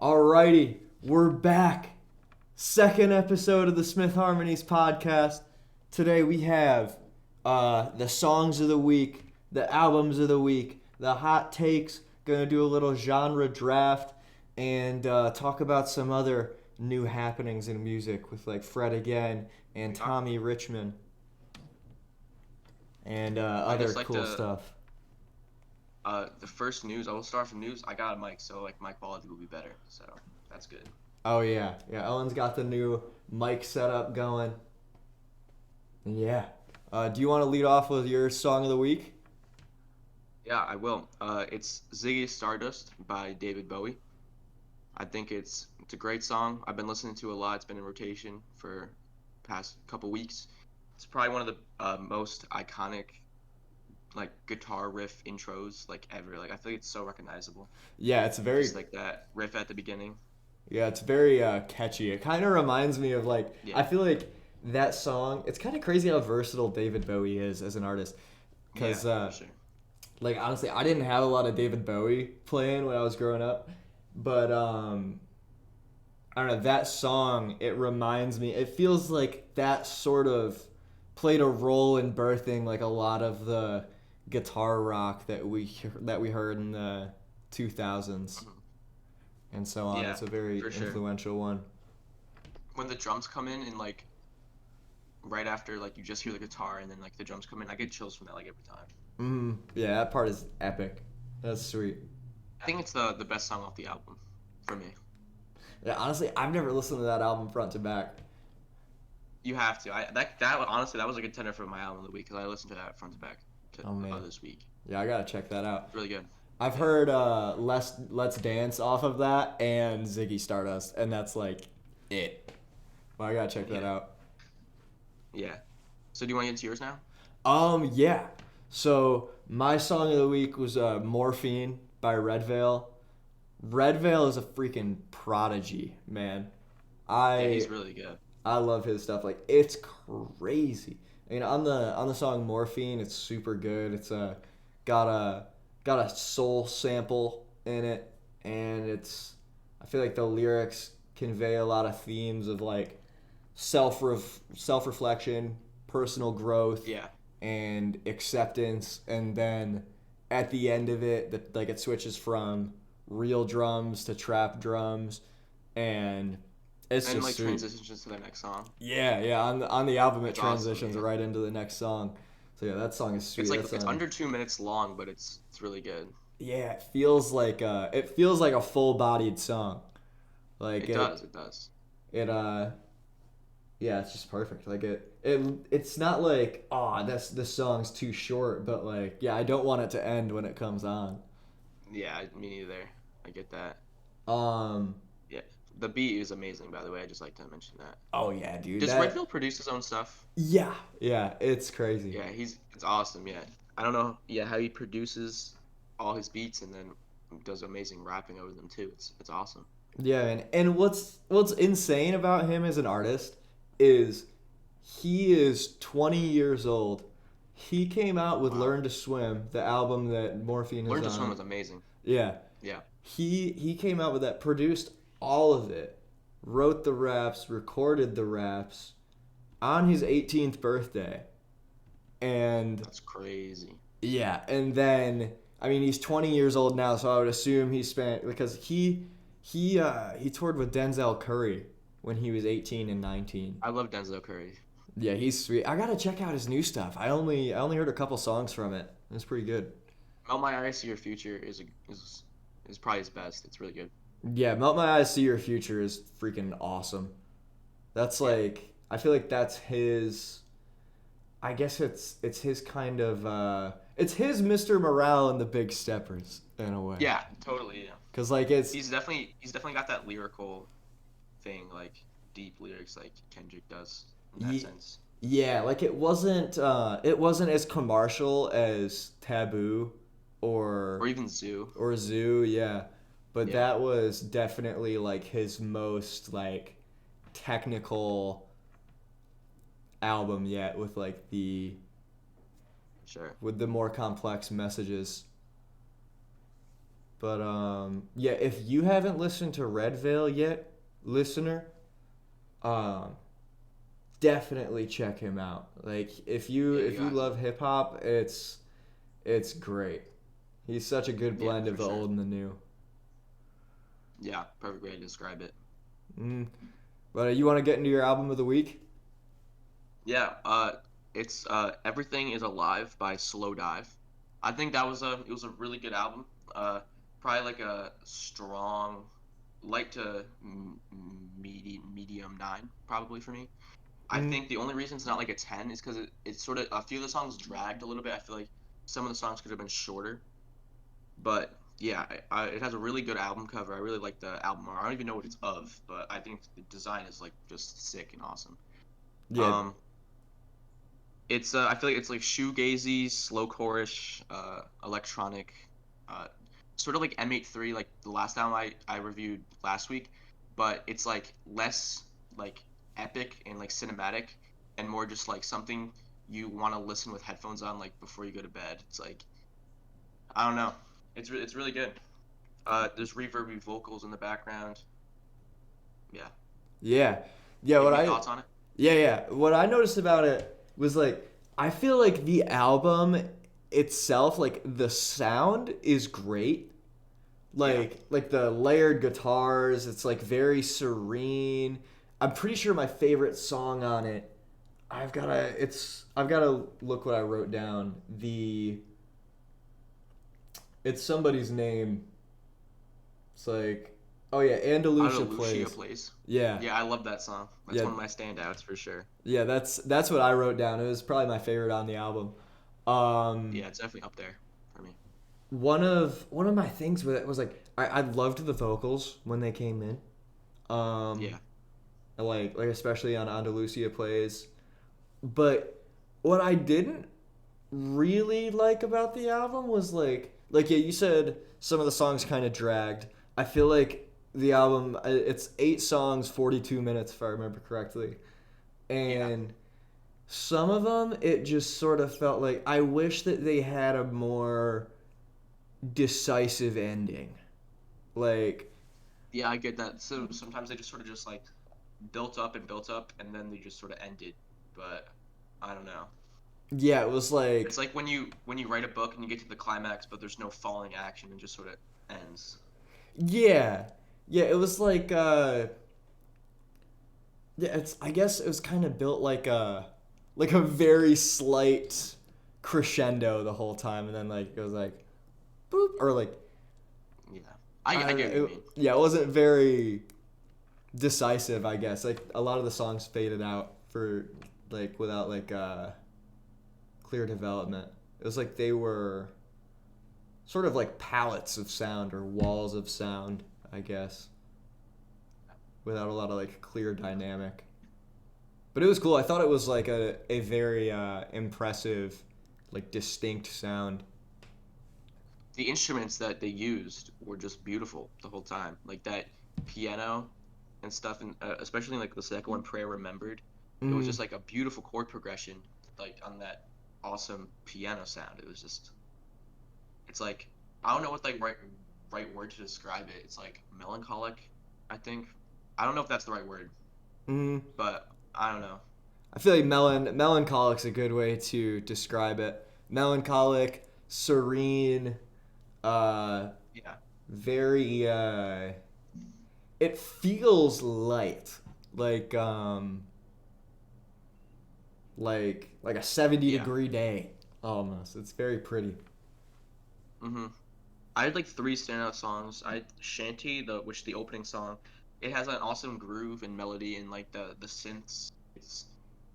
Alrighty, we're back. Second episode of the Smith Harmonies podcast. Today we have the songs of the week, the albums of the week, the hot takes. Gonna do a little genre draft and talk about some other new happenings in music with like Fred Again and Tommy Richmond and I other just like cool to stuff. the first news. I will start from news. I got a mic, so like mic quality will be better. So that's good. Oh yeah, yeah. Owen's got the new mic setup going. Yeah. Do you want to lead off with your song of the week? Yeah, I will. It's Ziggy Stardust by David Bowie. I think it's a great song. I've been listening to it a lot. It's been in rotation for past couple weeks. It's probably one of the most iconic like guitar riff intros like ever. Like I feel like it's so recognizable. Yeah, it's very Just like that riff at the beginning. it's very catchy. It kind of reminds me of like I Yeah, feel like that song. It's kind of crazy how versatile David Bowie is as an artist. yeah, Cause for sure. like honestly, I didn't have a lot of David Bowie playing when I was growing up, but I don't know, that song. It reminds me. It feels like that sort of played a role in birthing like a lot of the guitar rock that we heard in the 2000s Mhm. and so on. Yeah, It's a very for sure. influential one. When the drums come in and like right after like you just hear the guitar and then like the drums come in, I get chills from that like every time. Yeah, that part is epic. That's sweet. I think it's the best song off the album for me. Yeah, honestly, I've never listened to that album front to back. You have to. That honestly that was a contender for my album of the week because I listened to that front to back Oh man, this week. yeah, I gotta check that out. It's really good. I've Yeah. heard Let's Dance off of that and Ziggy Stardust, and that's like it. Well, I gotta check that Yeah. out. Yeah. So do you want to get into yours now? Yeah. So my song of the week was "Morphine" by Red Veil. Red Veil is a freaking prodigy, man. Yeah, I he's really good. I love his stuff. Like it's crazy. I mean, on the song "Morphine," it's super good. It's got a got a soul sample in it, and it's I feel like the lyrics convey a lot of themes of like self reflection, personal growth, Yeah. and acceptance, and then at the end of it, like it switches from real drums to trap drums, and it's And just like sweet. transitions to the next song. Yeah, yeah. On the album, it It's awesome. transitions Yeah. right into the next song. So yeah, that song is sweet. It's like That's it's under 2 minutes long, but it's really good. yeah. It feels like a full bodied song. Like It does. It does. it yeah, it's just perfect. Like it's not like this song's too short, but like yeah, I don't want it to end when it comes on. Yeah, me neither. I get that. Um. Yeah. The beat is amazing, by the way. I just like to mention that. Oh yeah, dude. Does That Redfield produce his own stuff? yeah, yeah. It's crazy. Yeah, it's awesome. Yeah, I don't know. Yeah, how he produces all his beats and then does amazing rapping over them too. It's awesome. Yeah, and what's insane about him as an artist is he is 20 years old. He came out with Wow. Learn to Swim, the album that Morphine is Learn to Swim on. was amazing. Yeah. Yeah, He came out with that, produced all of it, wrote the raps, recorded the raps on his 18th birthday. And that's crazy. yeah, and then I mean he's 20 years old now, so I would assume he spent because he toured with Denzel Curry when he was 18 and 19. I love Denzel Curry. Yeah, he's sweet. I gotta check out his new stuff. I only heard a couple songs from it. It's pretty good. Melt My Eyes, See Your Future is probably his best. It's really good. Yeah, Melt My Eyes, See Your Future is freaking awesome. That's Yeah, like I feel like that's his. I guess it's his kind of it's his Mr. Morale and the Big Steppers in a way. yeah, totally. Yeah, Cause like it's he's definitely got that lyrical thing, like deep lyrics, like Kendrick does in that ye- sense. yeah, like it wasn't as commercial as Taboo Or or even Zoo. or Zoo, yeah. But Yeah, that was definitely like his most like technical album yet with like sure. the more complex messages. But yeah, if you haven't listened to Red Veil yet, listener, um, definitely check him out. Like Yeah, if you you got to. love hip hop, it's great. He's such a good Yeah, blend of for the sure. old and the new. Yeah, perfect way to describe it. Mm. But you want to get into your album of the week? Yeah, it's Everything Is Alive by Slowdive. I think it was a really good album. Uh, Probably like a strong, light to medium 9 probably for me. I Mm. think the only reason it's not like a 10 is because it's sort of a few of the songs dragged a little bit. I feel like some of the songs could have been shorter, but yeah, it has a really good album cover. I really like the album art. I don't even know what it's of, but I think the design is like just sick and awesome. Yeah, Um, it's I feel like it's like shoegazy, slowcore-ish, electronic, uh, sort of like M83, like the last album I reviewed last week, but it's like less like epic and like cinematic, and more just like something you want to listen with headphones on like before you go to bed. It's like I don't know, it's really good. There's reverby vocals in the background. Yeah. yeah, yeah. What Any I thoughts on it? Yeah, yeah. What I noticed about it was like I feel like the album itself, like the sound is great. Yeah. Like the layered guitars, it's like very serene. I'm pretty sure my favorite song on it, I've gotta look what I wrote down. It's somebody's name. It's like, oh yeah, Andalusia Andalusia plays. plays. Yeah. Yeah, I love that song. That's Yeah, one of my standouts for sure. yeah, that's what I wrote down. It was probably my favorite on the album. Um, Yeah, it's definitely up there for me. one of my things with it was like I loved the vocals when they came in. Um, Yeah. like especially on Andalusia plays. But what I didn't really like about the album was like yeah, you said some of the songs kind of dragged. I feel like the album it's 8 songs, 42 minutes if I remember correctly. Yeah. And some of them it just sort of felt like I wish that they had a more decisive ending. Like Yeah, I get that. So sometimes they just sort of just like built up and then they just sort of ended. But I don't know. yeah, it was It's like like when you write a book and you get to the climax but there's no falling action and just sort of ends. yeah. Yeah, it was like yeah, it's I guess it was kind of built like a very slight crescendo the whole time and then like it was like boop or like Yeah. I I don't know. get what you mean. Yeah, it wasn't very decisive, I guess. Like a lot of the songs faded out for like without like clear development. It was like they were sort of like palettes of sound or walls of sound, I guess, without a lot of like clear dynamic. But it was cool. I thought it was like a very impressive, like distinct sound. The instruments that they used were just beautiful the whole time. Like that piano and stuff and especially like the second one Prayer Remembered. It was Mm, just like a beautiful chord progression like on that awesome piano sound. It was just it's like I don't know what like right word to describe it. It's like melancholic, I think. I don't know if that's the right word, mm. but I don't know. I feel like melancholic's a good way to describe it. Melancholic, serene, uh, Yeah. very. It feels light, like like a 70 Yeah. degree day almost. It's very pretty. Mhm. I had like three standout songs. I had Shanty, the opening song, it has an awesome groove and melody and like the synths. It's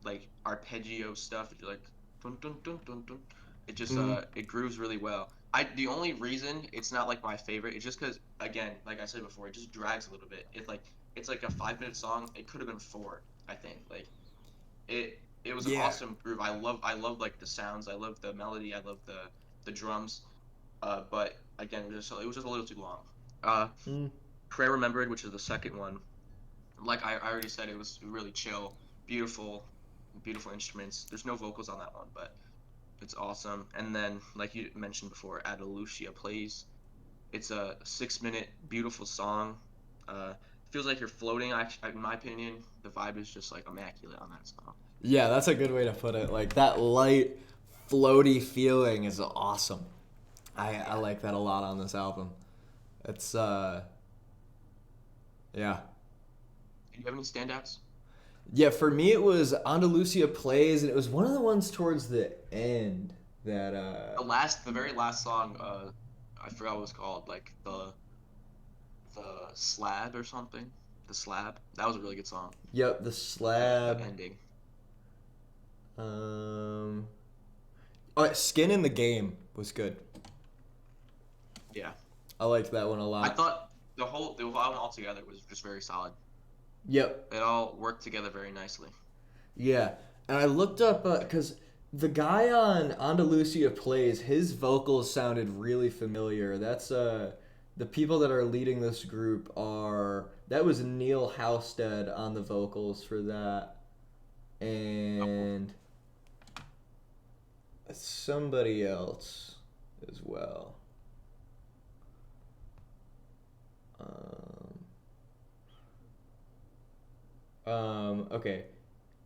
like arpeggio stuff. It's like dun dun dun dun dun. It just Mm, it grooves really well. I the only reason it's not like my favorite is just because again, like I said before, it just drags a little bit. It's like a 5 minute song. It could have been four, I think. Like it was an yeah. awesome groove. I love like the sounds. I love the melody. I love the drums. But again, it was just a little too long. Uh, Mm. Prayer Remembered, which is the second one, like I already said, it was really chill, beautiful, beautiful instruments. There's no vocals on that one, but it's awesome. And then, like you mentioned before, Andalusia plays. It's a 6-minute beautiful song. Feels like you're floating. In my opinion, the vibe is just like immaculate on that song. Yeah, that's a good way to put it. Like that light, floaty feeling is awesome. I like that a lot on this album. It's yeah. Do you have any standouts? Yeah, for me it was Andalusia Plays, and it was one of the ones towards the end that The very last song. I forgot what it was called. Like the slab or something. The slab. That was a really good song. yep, the The slab. ending. Um oh, Skin in the Game was good. Yeah. I liked that one a I lot. thought the album altogether was just very solid. Yep. It all worked together very nicely. Yeah. And I looked up cuz the guy on Andalusia Plays, his vocals sounded really familiar. That's the people that are leading this group are that was Neil Halstead on the vocals for that. And somebody else as well. Okay.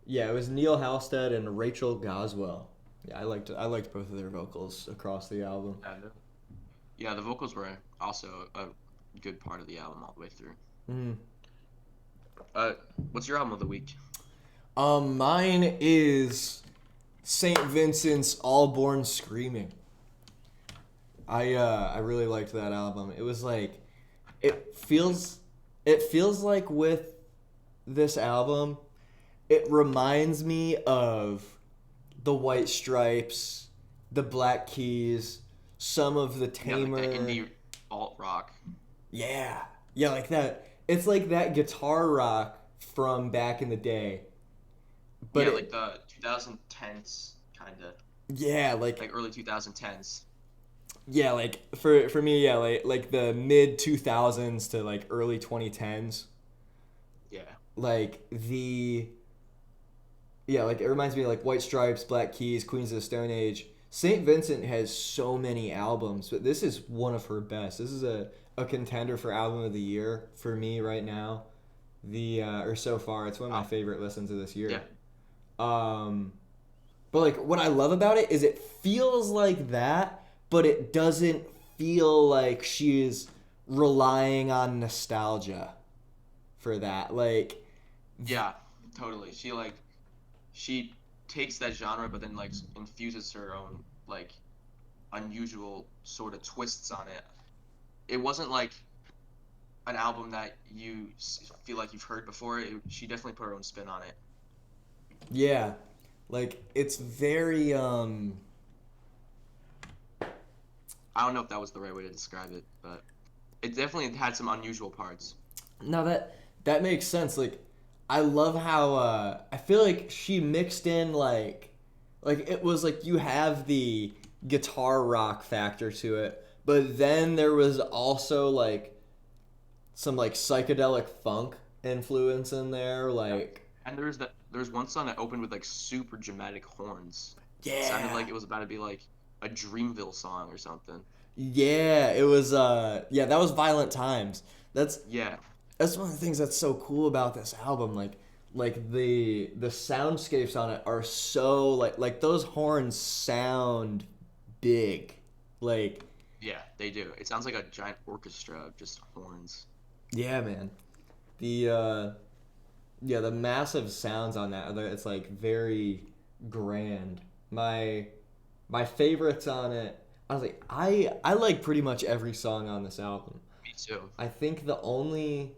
Yeah, it was Neil Halstead and Rachel Goswell. Yeah, I liked both of their vocals across the album. Yeah, the vocals were also a good part of the album all the way through. Mm. Uh, what's your album of the week? Mine is St. Vincent's All Born Screaming. I really liked that album. It was like it feels like with this album, it reminds me of the White Stripes, the Black Keys, some of the Yeah, like Tamer. the indie alt rock. Yeah. Yeah, like that. It's like that guitar rock from back in the day. But Yeah, it, like the 2010s kind of, yeah, like early 2010s. yeah, like for me, yeah, like the mid 2000s to like early 2010s. Yeah. Like the yeah, like it reminds me of like White Stripes, Black Keys, Queens of the Stone Age. St. Vincent has so many albums, but this is one of her best. This is a contender for album of the year for me right now. The or so far, it's one of my favorite listens of this year. Yeah. But like what I love about it is it feels like that, but it doesn't feel like she is relying on nostalgia for that. Like Yeah, totally. She takes that genre, but then like infuses her own like unusual sort of twists on it. It wasn't like an album that you feel like you've heard before. She definitely put her own spin on it. yeah, like it's very I don't know if that was the right way to describe it, but it definitely had some unusual parts. no that makes sense. Like I love how I feel like she mixed in like it was like you have the guitar rock factor to it, but then there was also like some like psychedelic funk influence in there, like And there's one song that opened with like super dramatic horns. It sounded yeah. like it was about to be like a Dreamville song or something. Yeah, it was yeah, that was Violent Times. That's Yeah, that's one of the things that's so cool about this album. Like the soundscapes on it are so like those horns sound big. Like yeah, they do. It sounds like a giant orchestra of just horns. yeah, man. The yeah, the massive sounds on that, it's like very grand. My favorites on it, honestly, I like pretty much every song on this album. Me too. I think the only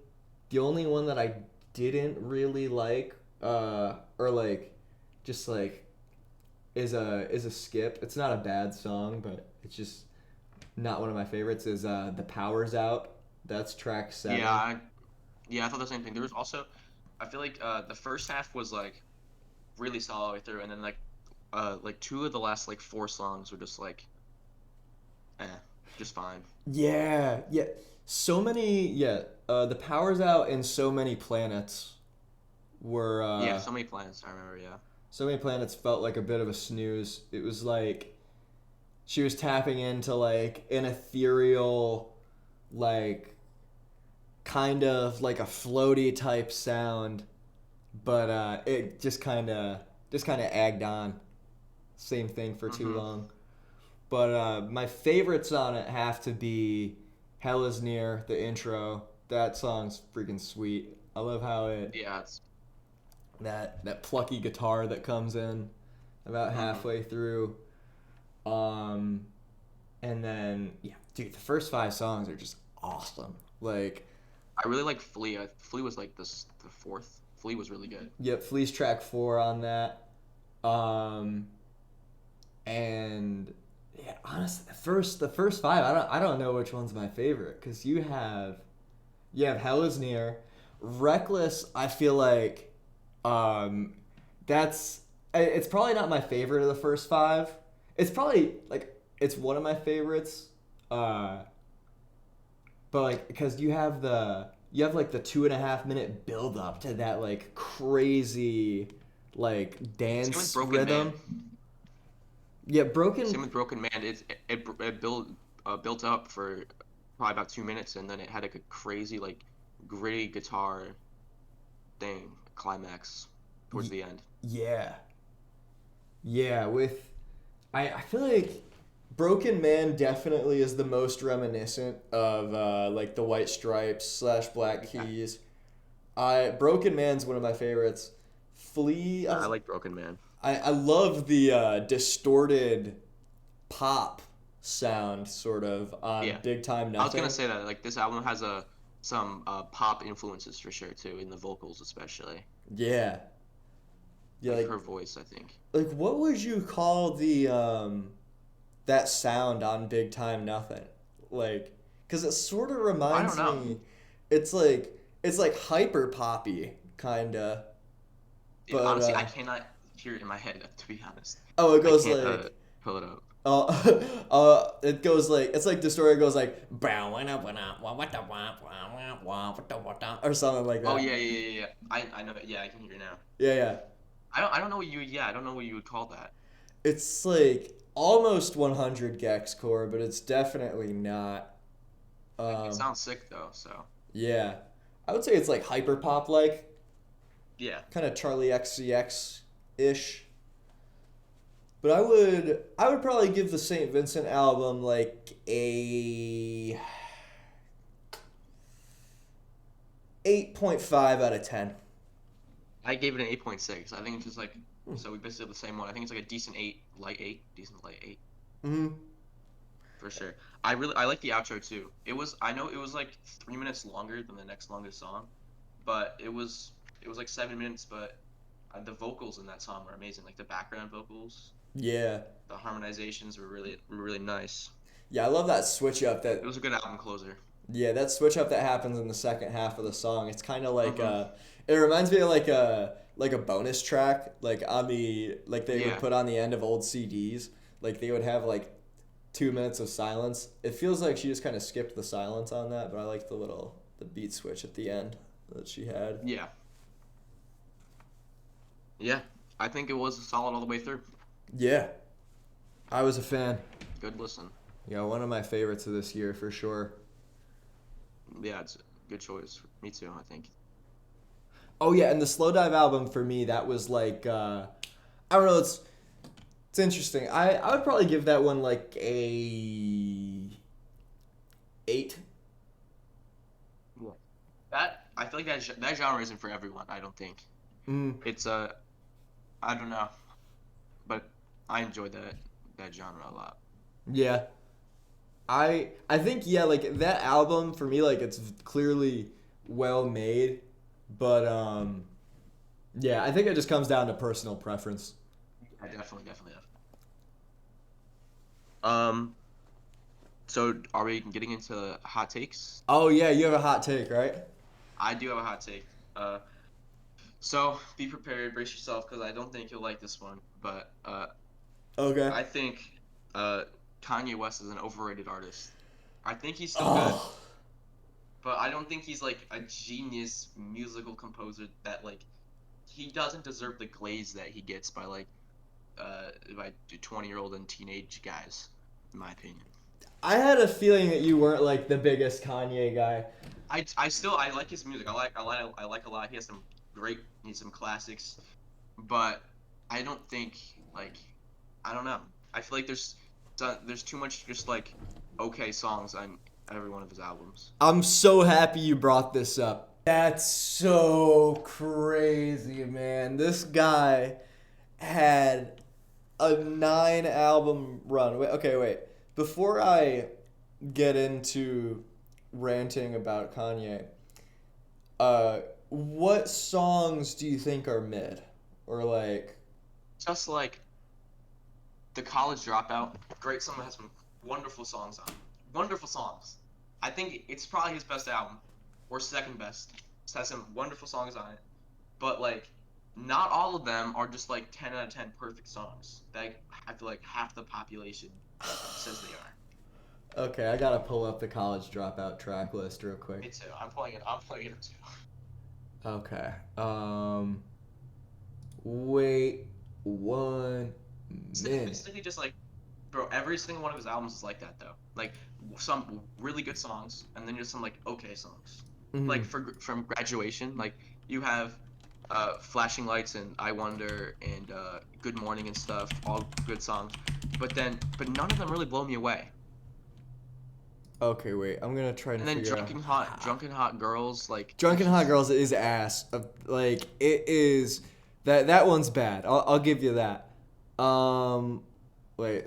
one that I didn't really like or like just like is a skip. It's not a bad song, but it's just not one of my favorites is The Power's Out. That's track 7. Yeah, I thought the same thing. There was also, I feel like the first half was like really solid all the way through, and then like two of the last like four songs were just like, just fine. Yeah, yeah. So many, yeah. The Power's Out and So Many Planets were Yeah, so many plans. I remember. Yeah. So Many Planets felt like a bit of a snooze. It was like she was tapping into like an ethereal like kind of like a floaty type sound, but it just kind of agged on. Same thing for too Mm-hmm. long. But my favorites on it have to be Hell is Near, the intro. That song's freaking sweet. I love how it Yeah, it's. that plucky guitar that comes in about Mm-hmm. halfway through. Um and then yeah, dude, the first 5 songs are just awesome. Like, I really like Flea. Flea was like the fourth. Flea was really good. yep, Fleece track 4 on that. Um and yeah, honestly, the first 5, I don't know which one's my favorite cuz you have Hell is Near. Reckless, I feel like um that's it's probably not my favorite of the first 5. It's probably like it's one of my favorites. Uh but like because you have like the 2.5 minute build up to that like crazy like Same with dance Broken Man. rhythm. Yeah, broken. Same with Broken Man. It built up for probably about 2 minutes, and then it had like a crazy like gritty guitar thing climax towards y- the end. Yeah, yeah. I feel like Broken Man definitely is the most reminiscent of like the White Stripes slash Black Yeah, Keys. I Broken Man's one of my favorites. Flea, I like Broken Man. I love the distorted pop sound sort of on Yeah, Big Time I was gonna Nothing. say that like this album has a some pop influences for sure too in the vocals especially Yeah, yeah. like Like her voice I think. what would you call the that sound on Big Time Nothing? Like, because it sort of I don't reminds know. me, it's like hyper poppy kinda, It, but honestly, I cannot hear it in my head to be honest. oh, it I goes can't like. pull it up. It goes like it's like the story goes like or something like Oh that. yeah. I know it. Yeah, I can hear it now. Yeah, yeah. I don't know what you yeah, I don't know what you would call that. It's like almost 100 gex core, but it's definitely not. Like it Um, sounds sick though, so yeah, I would say it's like hyper pop like, yeah. kind of Charlie XCX ish. But I would probably give the St. Vincent album like a 8.5 out of 10. I gave it an 8.6. I think it's just like so we basically have the same one. I think it's like a decent 8, light 8, decent light 8 Mm-hmm. for sure. I like the outro too. It was I know it was like 3 minutes longer than the next longest song, but it was like 7 minutes, but the vocals in that song were amazing. Like the background vocals, Yeah. the harmonizations were really nice. Yeah, I love that switch up It that was a good album closer. yeah, that switch up that happens in the second half of the song. It's kind of like Mhm. it reminds me of like a bonus track like on the like they would Yeah. put on the end of old CDs. Like they would have like 2 minutes of silence. It feels like she just kind of skipped the silence on that, but I like the beat switch at the end that she had. Yeah. Yeah. I think it was solid all the way through. Yeah, I was a fan. Good listen. Yeah, one of my favorites of this year for sure. Yeah, it's a good choice. Me too, I think. Oh yeah, and the Slowdive album for me that was like I don't know, it's interesting. I would probably give that one like a 8. Yeah. That I feel like that genre isn't for everyone. I don't think Mm, it's I don't know, but I enjoyed that genre a lot. yeah. I think yeah, like that album for me like it's clearly well made, but yeah, I think it just comes down to personal preference. I definitely have. Um, so are we getting into hot takes? Oh yeah, you have a hot take, right? I do have a hot take. So be prepared, brace yourself, because I don't think you'll like this one. But Okay. I think uh, Kanye West is an overrated artist. I think he's still good, Oh. but I don't think he's like a genius musical composer that like he doesn't deserve the glaze that he gets by 20-year-old and teenage guys, in my opinion. I had a feeling that you weren't like the biggest Kanye guy. I like his music. I like a lot. He has some classics, but I don't think like I don't know. I feel like there's too much just like okay songs on every one of his albums. I'm so happy you brought this up. That's so crazy, man. This guy had a 9 album run. Wait. Before I get into ranting about Kanye, what songs do you think are mid? Or like, Just like the College Dropout, great song that has some wonderful songs on it. Wonderful songs. I think it's probably his best album, or second best. It has some wonderful songs on it, but like, not all of them are just like 10 out of 10 perfect songs. That I feel like half the population says they are. okay, I gotta pull up the College Dropout track list real quick. Me too. I'm playing it too. Okay. Wait one minute. It's just like, bro, every single one of his albums is like that though. Like some really good songs, and then just some like okay songs. Like from Graduation, like you have Flashing Lights and I Wonder and Good Morning and stuff, all good songs. But none of them really blow me away. Okay, wait. I'm gonna try to And then figure out. Drunken Hot Girls, like Drunken Hot Girls is ass. Like it is. That one's bad. I'll give you that. Wait.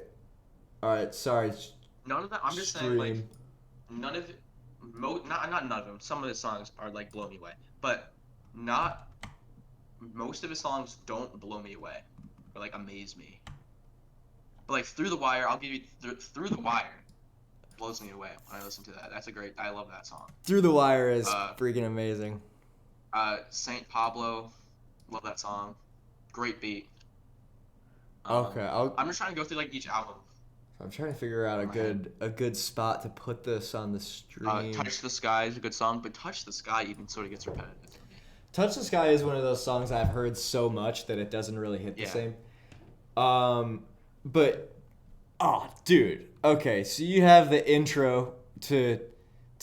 All right. Sorry. none of them. I'm just saying like none of it. Not none of them. Some of his songs are like blow me away, but not most of his songs don't blow me away or like amaze me. But like Through the Wire, I'll give you Through the Wire blows me away when I listen to that. I love that song. Through the Wire is freaking amazing. Saint Pablo, love that song. Great beat. Okay, I'm just trying to go through like each album. I'm trying to figure out a good spot to put this on the stream. Touch the Sky is a good song, but Touch the Sky even sort of gets repetitive for me. Touch the Sky is one of those songs I've heard so much that it doesn't really hit the same. But dude, okay, so you have the intro to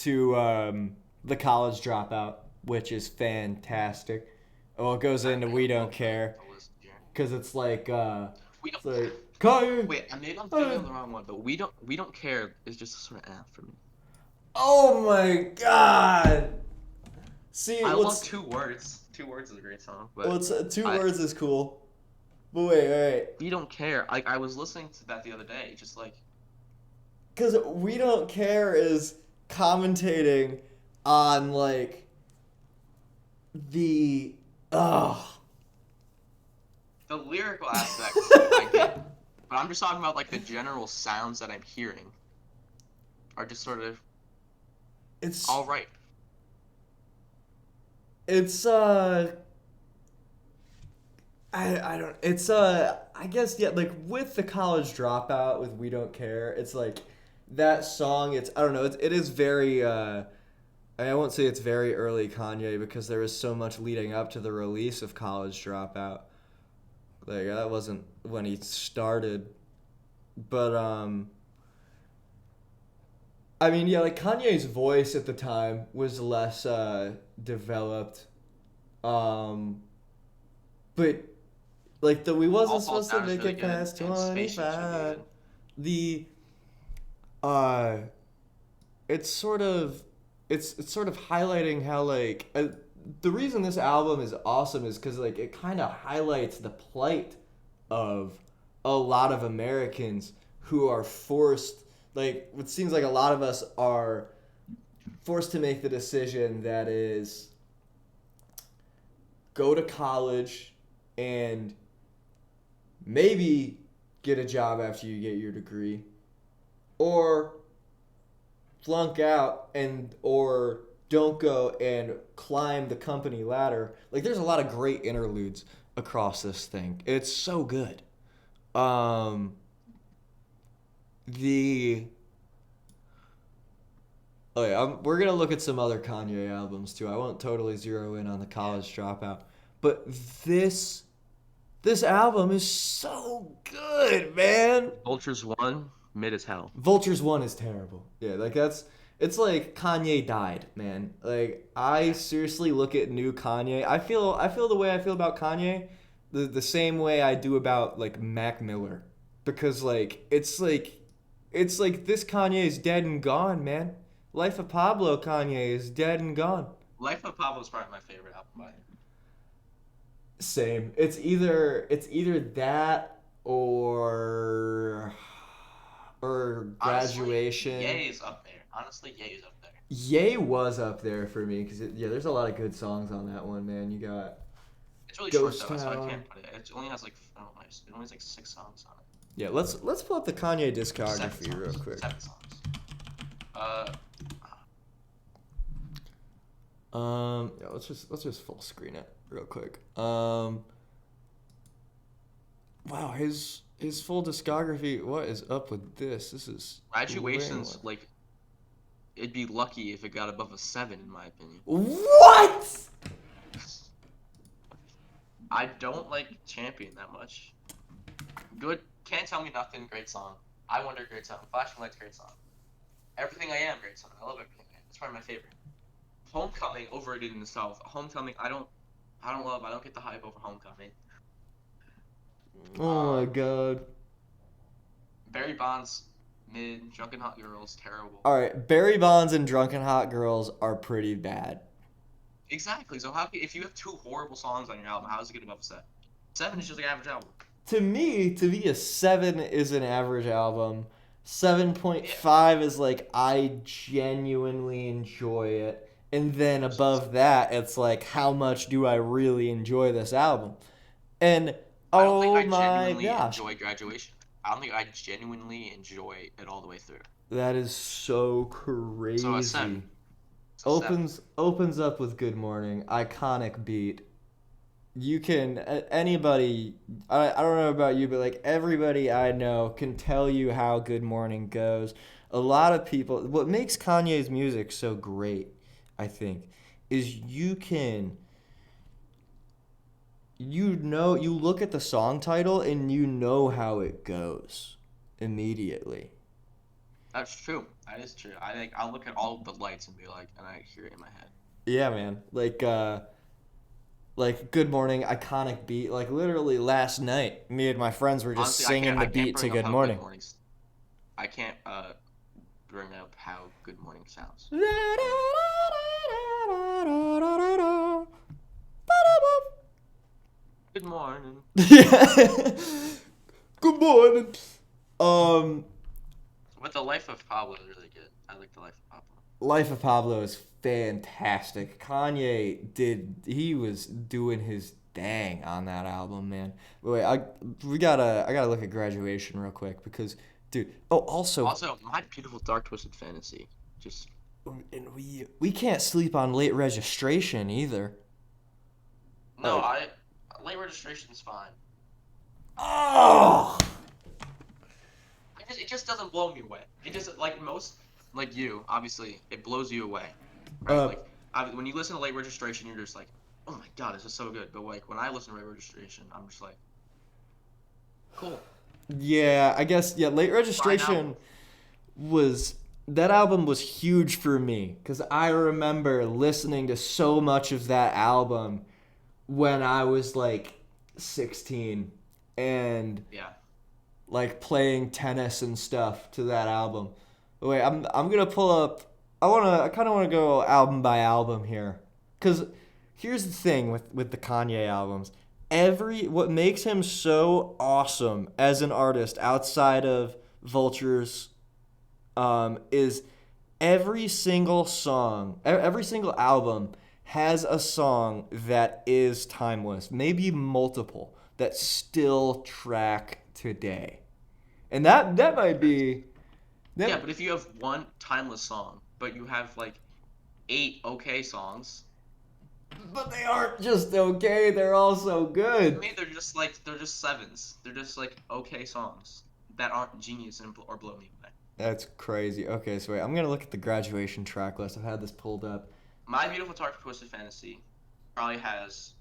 the College Dropout, which is fantastic. Well, it goes into We Don't Care, because it's like We Don't Care. Wait, maybe I'm thinking of the wrong one, but We Don't Care is just a sort of for me. Oh my god! See, I love Two Words. Two Words is a great song, but Two Words is cool. But wait. We Don't Care. Like I was listening to that the other day, just like. Because We Don't Care is commentating on like the lyrical aspects I get, but I'm just talking about like the general sounds that I'm hearing are just sort of all right. It's I don't I guess like with the College Dropout with We Don't Care, it's like that song, it is very I won't say it's very early Kanye because there was so much leading up to the release of College Dropout. Like that wasn't when he started. But I mean, yeah, like Kanye's voice at the time was less developed. But like we wasn't supposed to make it past 25. It's sort of highlighting how like the reason this album is awesome is because like it kind of highlights the plight of a lot of Americans who are forced, like it seems like a lot of us are forced to make the decision that is go to college and maybe get a job after you get your degree, or flunk out or don't go and climb the company ladder. Like there's a lot of great interludes across this thing. It's so good. We're gonna look at some other Kanye albums too. I won't totally zero in on the College Dropout, but this album is so good, man. Vultures 1, mid as hell. Vultures 1 is terrible. Yeah, like it's like Kanye died, man. Like I seriously look at new Kanye. I feel the way I feel about Kanye, the same way I do about like Mac Miller, because it's like this Kanye is dead and gone, man. Life of Pablo Kanye is dead and gone. Life of Pablo is probably my favorite album by him. Same. It's either that or Honestly, graduation. Ye is up there. Honestly, Ye is up there. Ye was up there for me because there's a lot of good songs on that one, man. You got It's really Ghost short though, so I Town. can't put it. It only has like I don't know, it only has like 6 songs on it. Yeah, let's pull up the Kanye Seven discography songs. real quick. 7 songs. Uh, Yeah, let's just full screen it real quick. Wow, his full discography. What is up with this? This is Graduation's way like, it'd be lucky if it got above a 7 in my opinion. more. What? I don't like Champion that much. Good, Can't Tell Me Nothing, great song. I Wonder, great song. Flashing Lights, great song. Everything I Am, great song. I love Everything I Am. It's probably my favorite. Homecoming, overrated in the South. Homecoming, I don't get the hype over Homecoming. Oh my god. Barry Bonds, mid. Drunken Hot Girls, terrible. All right, Barry Bonds and Drunken Hot Girls are pretty bad. Exactly. So if you have 2 horrible songs on your album, how is it get above a 7? 7 is just like an average album. To me, a 7 is an average album. 7.5 is like I genuinely enjoy it. And then above that, it's like how much do I really enjoy this album? And I don't oh think I my genuinely gosh, enjoy Graduation. I don't think I genuinely enjoy it all the way through. that is so So a 7. crazy. It's a 7. Opens up with Good Morning, iconic beat. You can anybody I don't know about you, but like everybody I know can tell you how Good Morning goes. A lot of people, what makes Kanye's music so great, I think, is you look at the song title and you know how it goes immediately. That's true. That is true. I'll look at all of the lights and be like, and I hear it in my head. Yeah, man. Like Good Morning, iconic beat. Like literally last night, me and my friends were just Honestly, singing I the can't beat to bring up Good how Morning. Good Morning's. I can't bring up how Good Morning sounds. Good morning. Yeah. Good morning. But the Life of Pablo is really good. I like the Life of Pablo. Life of Pablo is fantastic. He was doing his dang on that album, man. Wait, I gotta look at Graduation real quick because, dude. Oh, also, My Beautiful Dark Twisted Fantasy. Just and we can't sleep on Late Registration either. no, Like, late registration's fine. oh, It just doesn't blow me away. It just like most like you, obviously, it blows you away, right? When you listen to Late Registration, you're just like, oh my god, this is so good. But like when I listen to Late Registration, I'm just like, cool. yeah. I guess yeah. Late Registration that album was huge for me because I remember listening to so much of that album when I was like 16 and Yeah. like playing tennis and stuff to that album. Wait, I'm gonna pull up. I kind of want to go album by album here, cause here's the thing with the Kanye albums. What makes him so awesome as an artist outside of Vultures, is every single song, every single album has a song that is timeless, maybe multiple that still track today, and that might be. Yeah, but if you have one timeless song, but you have like 8 okay songs. But they aren't just okay; they're also good. To me, they're just 7s. They're just like okay songs that aren't genius or blow me away. That's crazy. Okay, so wait, I'm gonna look at the Graduation track list. I've had this pulled up. My Beautiful Dark Twisted Fantasy probably has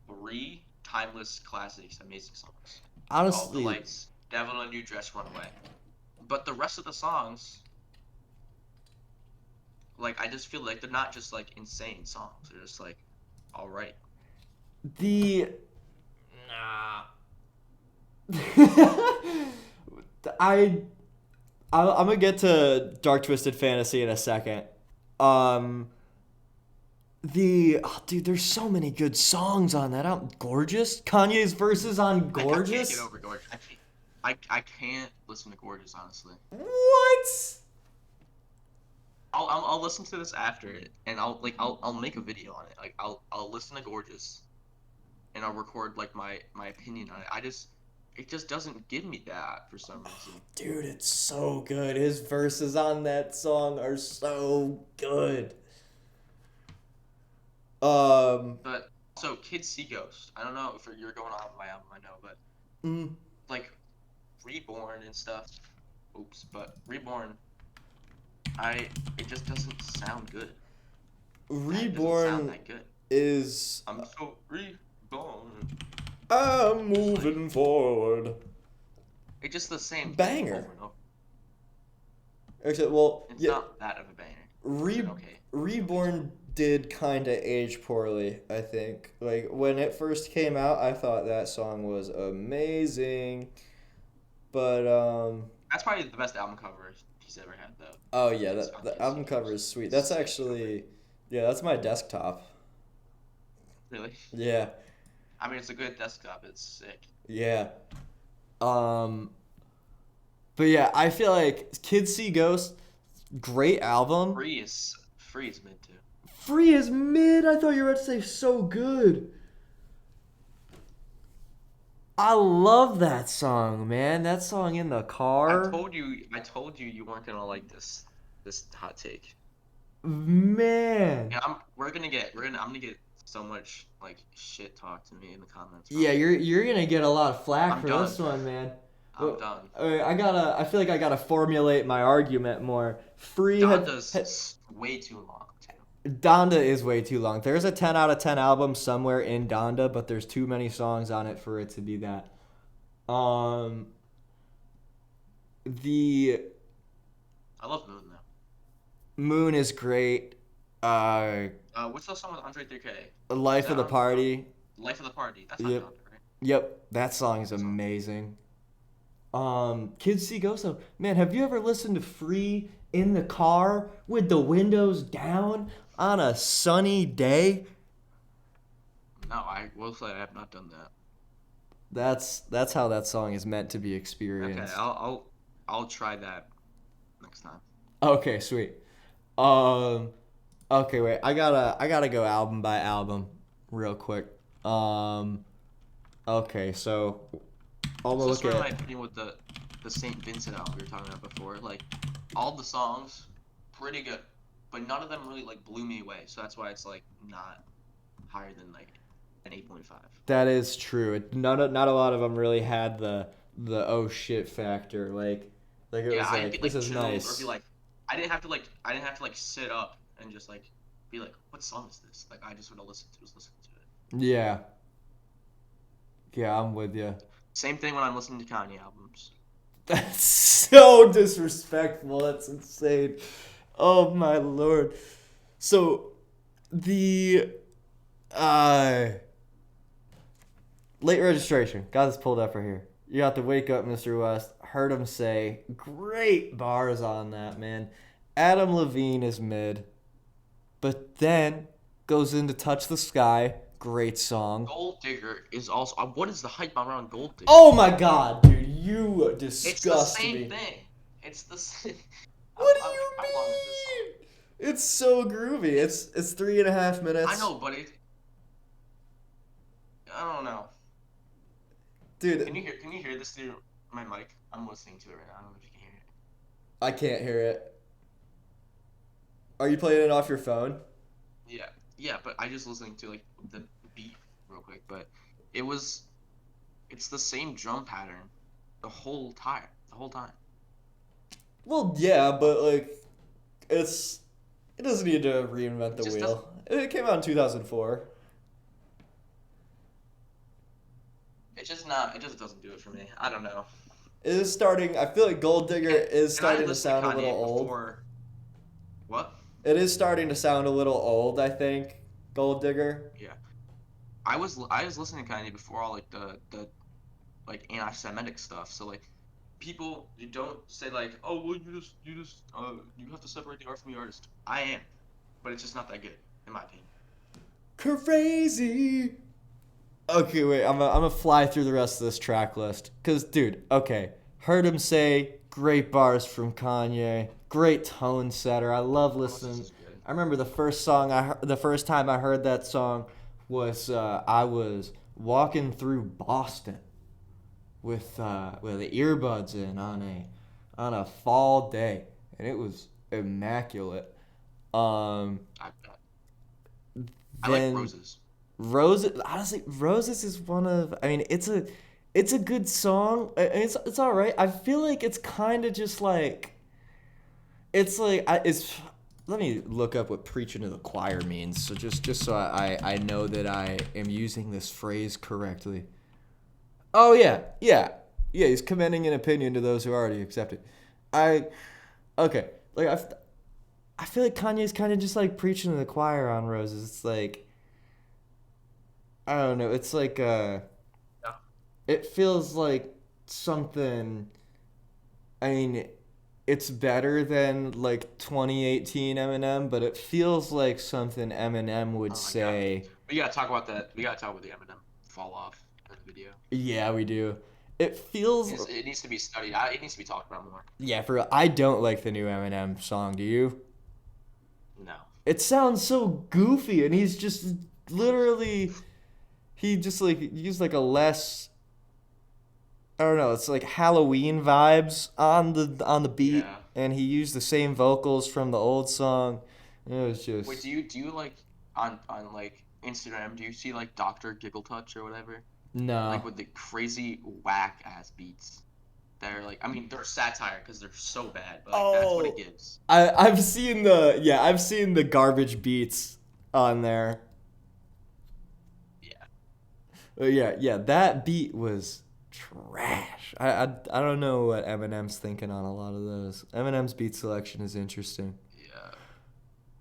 3 timeless classics, amazing songs. Honestly, All the Lights, Devil in a New Dress, Runaway. But the rest of the songs, like, I just feel like they're not just like insane songs. They're just like, all right. The nah. I I'm gonna get to Dark Twisted Fantasy in a second. Dude, there's so many good songs on that album. Gorgeous. Kanye's verses on I can't Gorgeous. get over Gorgeous. I can't listen to Gorgeous, honestly. What? I'll listen to this after it, and I'll make a video on it. Like I'll listen to Gorgeous, and I'll record like my opinion on it. It just doesn't give me that for some reason. Dude, it's so good. His verses on that song are so good. But so Kids See Ghost. I don't know if you're going off my album. I know, but like Reborn and stuff. Oops, but Reborn. It just doesn't sound good. Reborn doesn't sound that good. is. I'm so reborn. I'm moving forward. It's just the same banger. Thing over and over. Actually, well, it's not that of a banger. Reborn did kind of age poorly, I think. Like, when it first came out, I thought that song was amazing. But, that's probably the best album cover he's ever had, though. Oh, yeah, the album cover is sweet. That's actually, yeah, that's my desktop. Really? Yeah. I mean, it's a good desktop. It's sick. Yeah. But yeah, I feel like Kids See Ghost, great album. Free is mid too. Free is mid? I thought you were about to say So Good. I love that song, man. That song in the car. I told you weren't gonna like this hot take. Man. Yeah, I'm gonna get so much like shit talked to me in the comments. Yeah, you're gonna get a lot of flack for this one, man. I'm done. I feel like I gotta formulate my argument more. Free Donda's way too long too. Donda is way too long. There's a 10 out of 10 album somewhere in Donda, but there's too many songs on it for it to be that. I love Moon though. Moon is great. What's the song with Andre 3K? Life of the Party. Life of the Party. That's not Yep. Donda, right? Yep, that song is amazing. Kids See Ghost though. Man, have you ever listened to Free in the car with the windows down on a sunny day? No, I will say I have not done that. That's how that song is meant to be experienced. Okay, I'll try that next time. Okay, sweet. Okay, wait. I gotta go album by album real quick. Okay, so I'll look at my opinion with the St. Vincent album we were talking about before. Like, all the songs pretty good, but none of them really like blew me away. So that's why it's like not higher than like an 8.5. That is true. Not a lot of them really had the oh shit factor. Like it was like this is nice. Or be like, I didn't have to like sit up and just like be like, what song is this? Like I just would have listened to it. Yeah. Yeah, I'm with you. Same thing when I'm listening to Kanye albums. That's so disrespectful. That's insane. Oh my lord. So the late registration. Got this pulled up right here. You got to Wake Up, Mr. West. Heard him say. Great bars on that, man. Adam Levine is mid. But then goes into Touch the Sky. Great song. Gold Digger is also... what is the hype around Gold Digger? Oh my god, dude. You disgust me. It's the same thing. It's the same... What do you mean? It's so groovy. It's 3.5 minutes. I know, but I don't know. Dude. Can you hear this through my mic? I'm listening to it right now. I don't know if you can hear it. I can't hear it. Are you playing it off your phone? Yeah, but I just listening to like the beat real quick, but it's the same drum pattern the whole time. Well, yeah, but like it doesn't need to reinvent the wheel. It came out in 2004. It just doesn't do it for me. I don't know. It is starting. I feel like Gold Digger is And I starting to listened to sound a little Kanye old. before. What? It is starting to sound a little old, I think. Gold Digger. Yeah. I was listening to Kanye before all like the like anti-Semitic stuff. So like people, you don't say like, oh well, you have to separate the art from the artist. I am, but it's just not that good in my opinion. Crazy. Okay, wait. I'm gonna fly through the rest of this track list. Cause, dude, okay. Heard him say great bars from Kanye. Great tone setter. I love Promises listening. is good. I remember the first time I heard that song was I was walking through Boston with the earbuds in on a fall day, and it was immaculate. Um, I I like then Roses. Roses, honestly, Roses is one of. I mean, it's a good song. It's all right. I feel like it's kind of just like it's like it's. Let me look up what preaching to the choir means. So just so I know that I am using this phrase correctly. Oh yeah. He's commending an opinion to those who already accept it. I okay. Like I feel like Kanye's kind of just like preaching to the choir on Roses. It's like I don't know. It's like Yeah. it feels like something. I mean, it's better than like 2018 Eminem, but it feels like something Eminem would Oh my god. say. We gotta talk about that. We gotta talk about the Eminem fall off in the video. Yeah, we do. It feels. It needs to be studied. It needs to be talked about more. Yeah, for real. I don't like the new Eminem song. Do you? No. It sounds so goofy, and he's just literally. He just like used like a less. I don't know. It's like Halloween vibes on the beat, Yeah. and he used the same vocals from the old song. It was Wait, just do you like on like Instagram? Do you see like Doctor Giggle Touch or whatever? no. Like with the crazy whack ass beats. They're like, I mean, they're satire because they're so bad, but like that's what it Oh, gives. I've seen the garbage beats on there. Yeah. Yeah, that beat was trash. I don't know what Eminem's thinking on a lot of those. Eminem's beat selection is interesting. Yeah.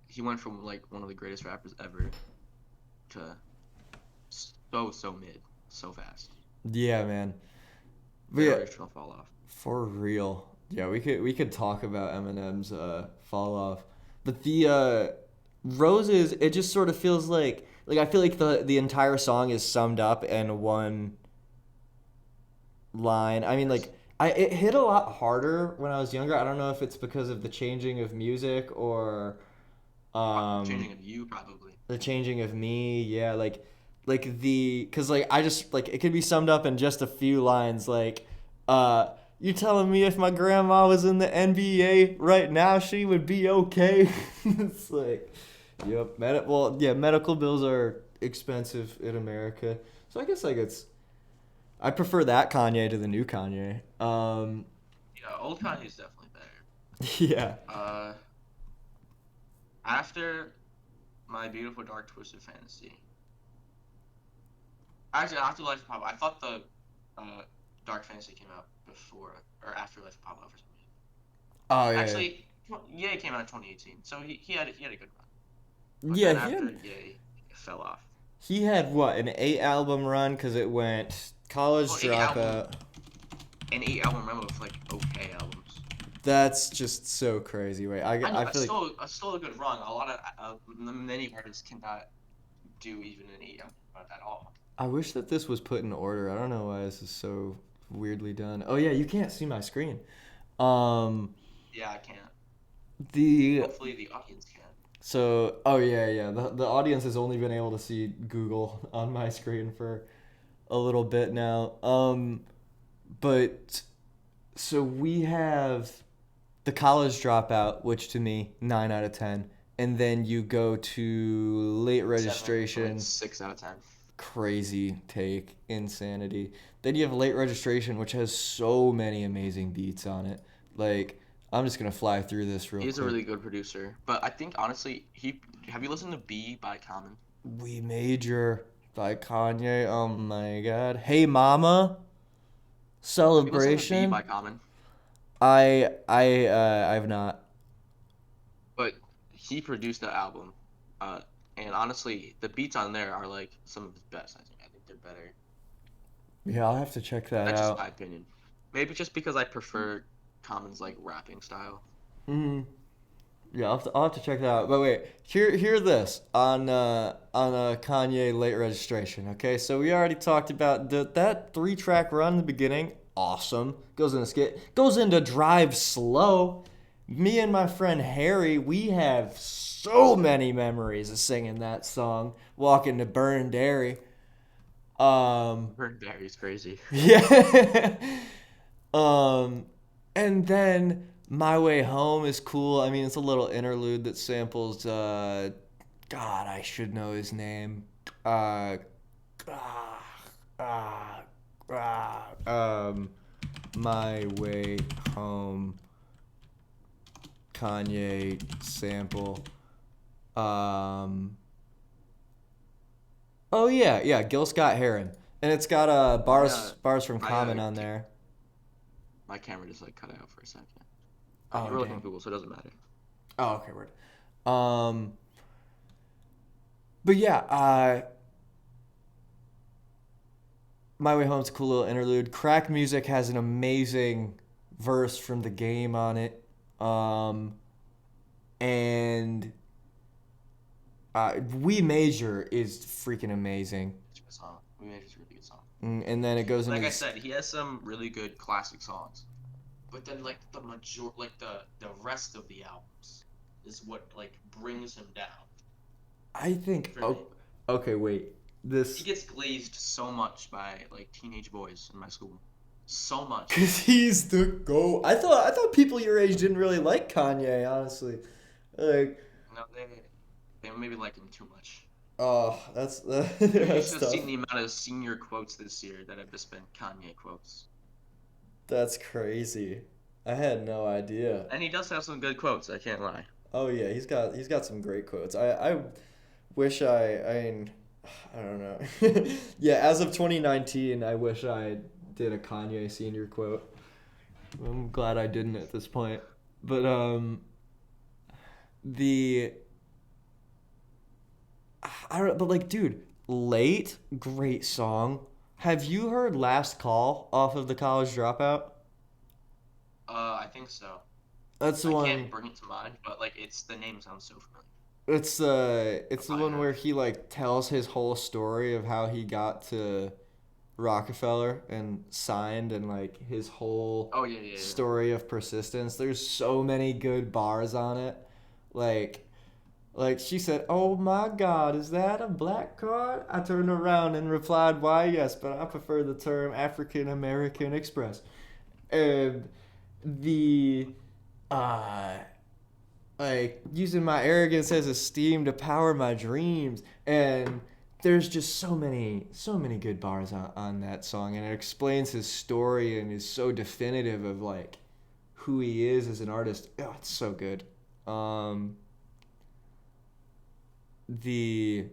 He went from like one of the greatest rappers ever to so mid, so fast. Yeah, man. But Very yeah, original fall off. for real. Yeah, we could talk about Eminem's fall off. But the Roses, it just sort of feels like I feel like the entire song is summed up in one line. I mean, like it hit a lot harder when I was younger. I don't know if it's because of the changing of music or Changing um of you probably. the changing of me. Yeah, like the cuz like I just like it could be summed up in just a few lines like you telling me if my grandma was in the NBA right now she would be okay. It's like yep, yeah, medical bills are expensive in America. So I guess like I prefer that Kanye to the new Kanye. Yeah, old Kanye is definitely better. Yeah. Uh, after my beautiful dark twisted fantasy. Actually, after Life of Pablo, I thought the uh, Dark Fantasy came out before or after Life of Pablo for some reason. Oh yeah. Actually, yeah, it came out in 2018, so he had a good run. But Yeah, then after Yay, it fell off. he had what an 8 album run because it went College Well, Dropout. an 8 album run with like okay albums. That's just so crazy. Wait, I know I it's feel like still a good run. A lot of many artists cannot do even an 8 album run at all. I wish that this was put in order. I don't know why this is so weirdly done. Oh yeah, you can't see my screen. Um, Yeah, I can't. the Hopefully the audience can. so oh yeah. The audience has only been able to see Google on my screen for a little bit now. But so we have the College Dropout, which to me 9 out of 10, and then you go to Late 7, Registration. 6 out of 10. Crazy take, insanity. Then you have Late Registration, which has so many amazing beats on it. Like I'm just gonna fly through this real He's a quick. really good producer, but I think honestly, have you listened to B by Common? We Major by Kanye. Oh my God. Hey Mama. You listen to B Celebration. by Common, I have not. but he produced the album. Uh, and honestly, the beats on there are like some of his best. I think they're better. Yeah, I'll have to check that That's just out. my opinion. Maybe just because I prefer Common's like rapping style. Hmm. Yeah, I'll have to check that out. But wait, hear this on Kanye late registration. Okay, so we already talked about that 3-track run in the beginning. Awesome. Goes into Drive Slow. Me and my friend Harry, we have so many memories of singing that song, walking to Burn Dairy. Um, Heard Barry's crazy. yeah. um, and then My Way Home is cool. I mean, it's a little interlude that samples. God, I should know his name. Uh, ah, ah, um, My Way Home. Kanye sample. Um. Oh yeah, Gil Scott Heron, and it's got My bars from my Common on there. my camera just like cut out for a second. You Oh were looking damn. at Google, so it doesn't matter. Oh okay, word. Um, but yeah, My Way Home's a cool little interlude. Crack Music has an amazing verse from the game on it, and We Major is freaking amazing. It's a good song. We made it a really good song. And then it goes into Like I this. said, he has some really good classic songs, but then like the rest of the albums is what like brings him down I think. for me. Oh, okay. Wait. He This. gets glazed so much by like teenage boys in my school, so much. Cause he's the GOAT. I thought people your age didn't really like Kanye, honestly. Like, No, they maybe like him too much. oh, that's You that's should have tough. seen the amount of senior quotes this year that have just been Kanye quotes. That's crazy. I had no idea. And he does have some good quotes, I can't lie. Oh yeah, he's got some great quotes. I wish I mean I don't know. Yeah, as of 2019, I wish I did a Kanye senior quote. I'm glad I didn't at this point. But the I don't but like dude, Late, great song. Have you heard Last Call off of the College Dropout? I think so. That's the I one. can't bring it to mind, but like it's the name sounds so familiar. I It's the probably one where have. he like tells his whole story of how he got to Rockefeller and signed and like his whole Oh yeah, yeah, yeah. story of persistence. There's so many good bars on it. Like like she said, "Oh my God, is that a black card?" I turned around and replied, "Why, yes, but I prefer the term African American Express." And the uh like using my arrogance as esteem to power my dreams, and there's just so many good bars on that song, and it explains his story and is so definitive of like who he is as an artist. Oh, it's so good. um the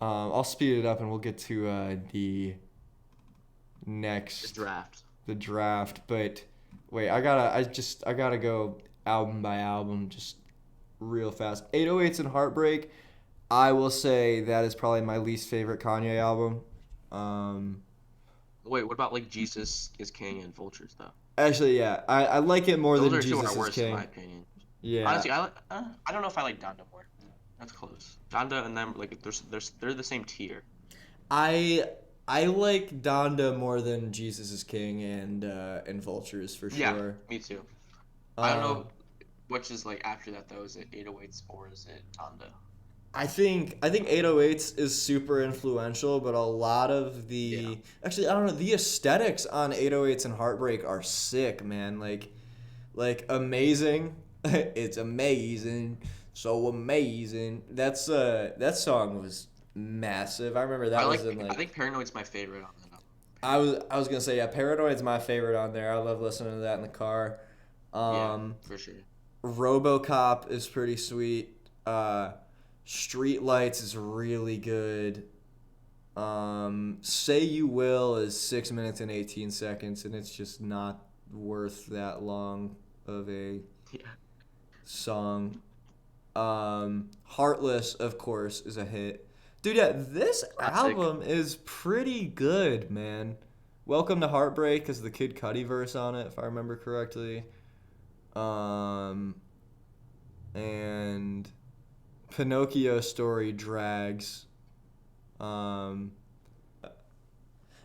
I'll speed it up and we'll get to the The next draft. the draft. But wait, I gotta go album by album just real fast. 808s and Heartbreak, I will say that is probably my least favorite Kanye album. Um, Wait, what about like Jesus is King and Vultures though? Actually, yeah, I like it more Those than are two of Jesus our is worst in my King. opinion. Yeah, Honestly, I don't know if I like Donda more. That's close. Donda and them like they're the same tier. I I like Donda more than Jesus is King and Vultures for Yeah, sure. me too. I don't Um, know which is like after that though. Is it 808s or is it Donda? I think 808s is super influential, but a lot of Yeah. the actually I don't know, the aesthetics on 808s and Heartbreak are sick, man. Like amazing. It's amazing. So amazing. That song was massive. I remember that was in I like think Paranoid's my favorite on that album. I was gonna say yeah, Paranoid's my favorite on there. I love listening to that in the car. Yeah, Um, for sure. RoboCop is pretty sweet. Street Lights is really good. Say You Will is 6 minutes and 18 seconds, and it's just not worth that long of a Yeah. song. Heartless, of course, is a hit. Dude, yeah, this Classic. album is pretty good, man. Welcome to Heartbreak is the Kid Cudi verse on it, if I remember correctly. And Pinocchio Story drags.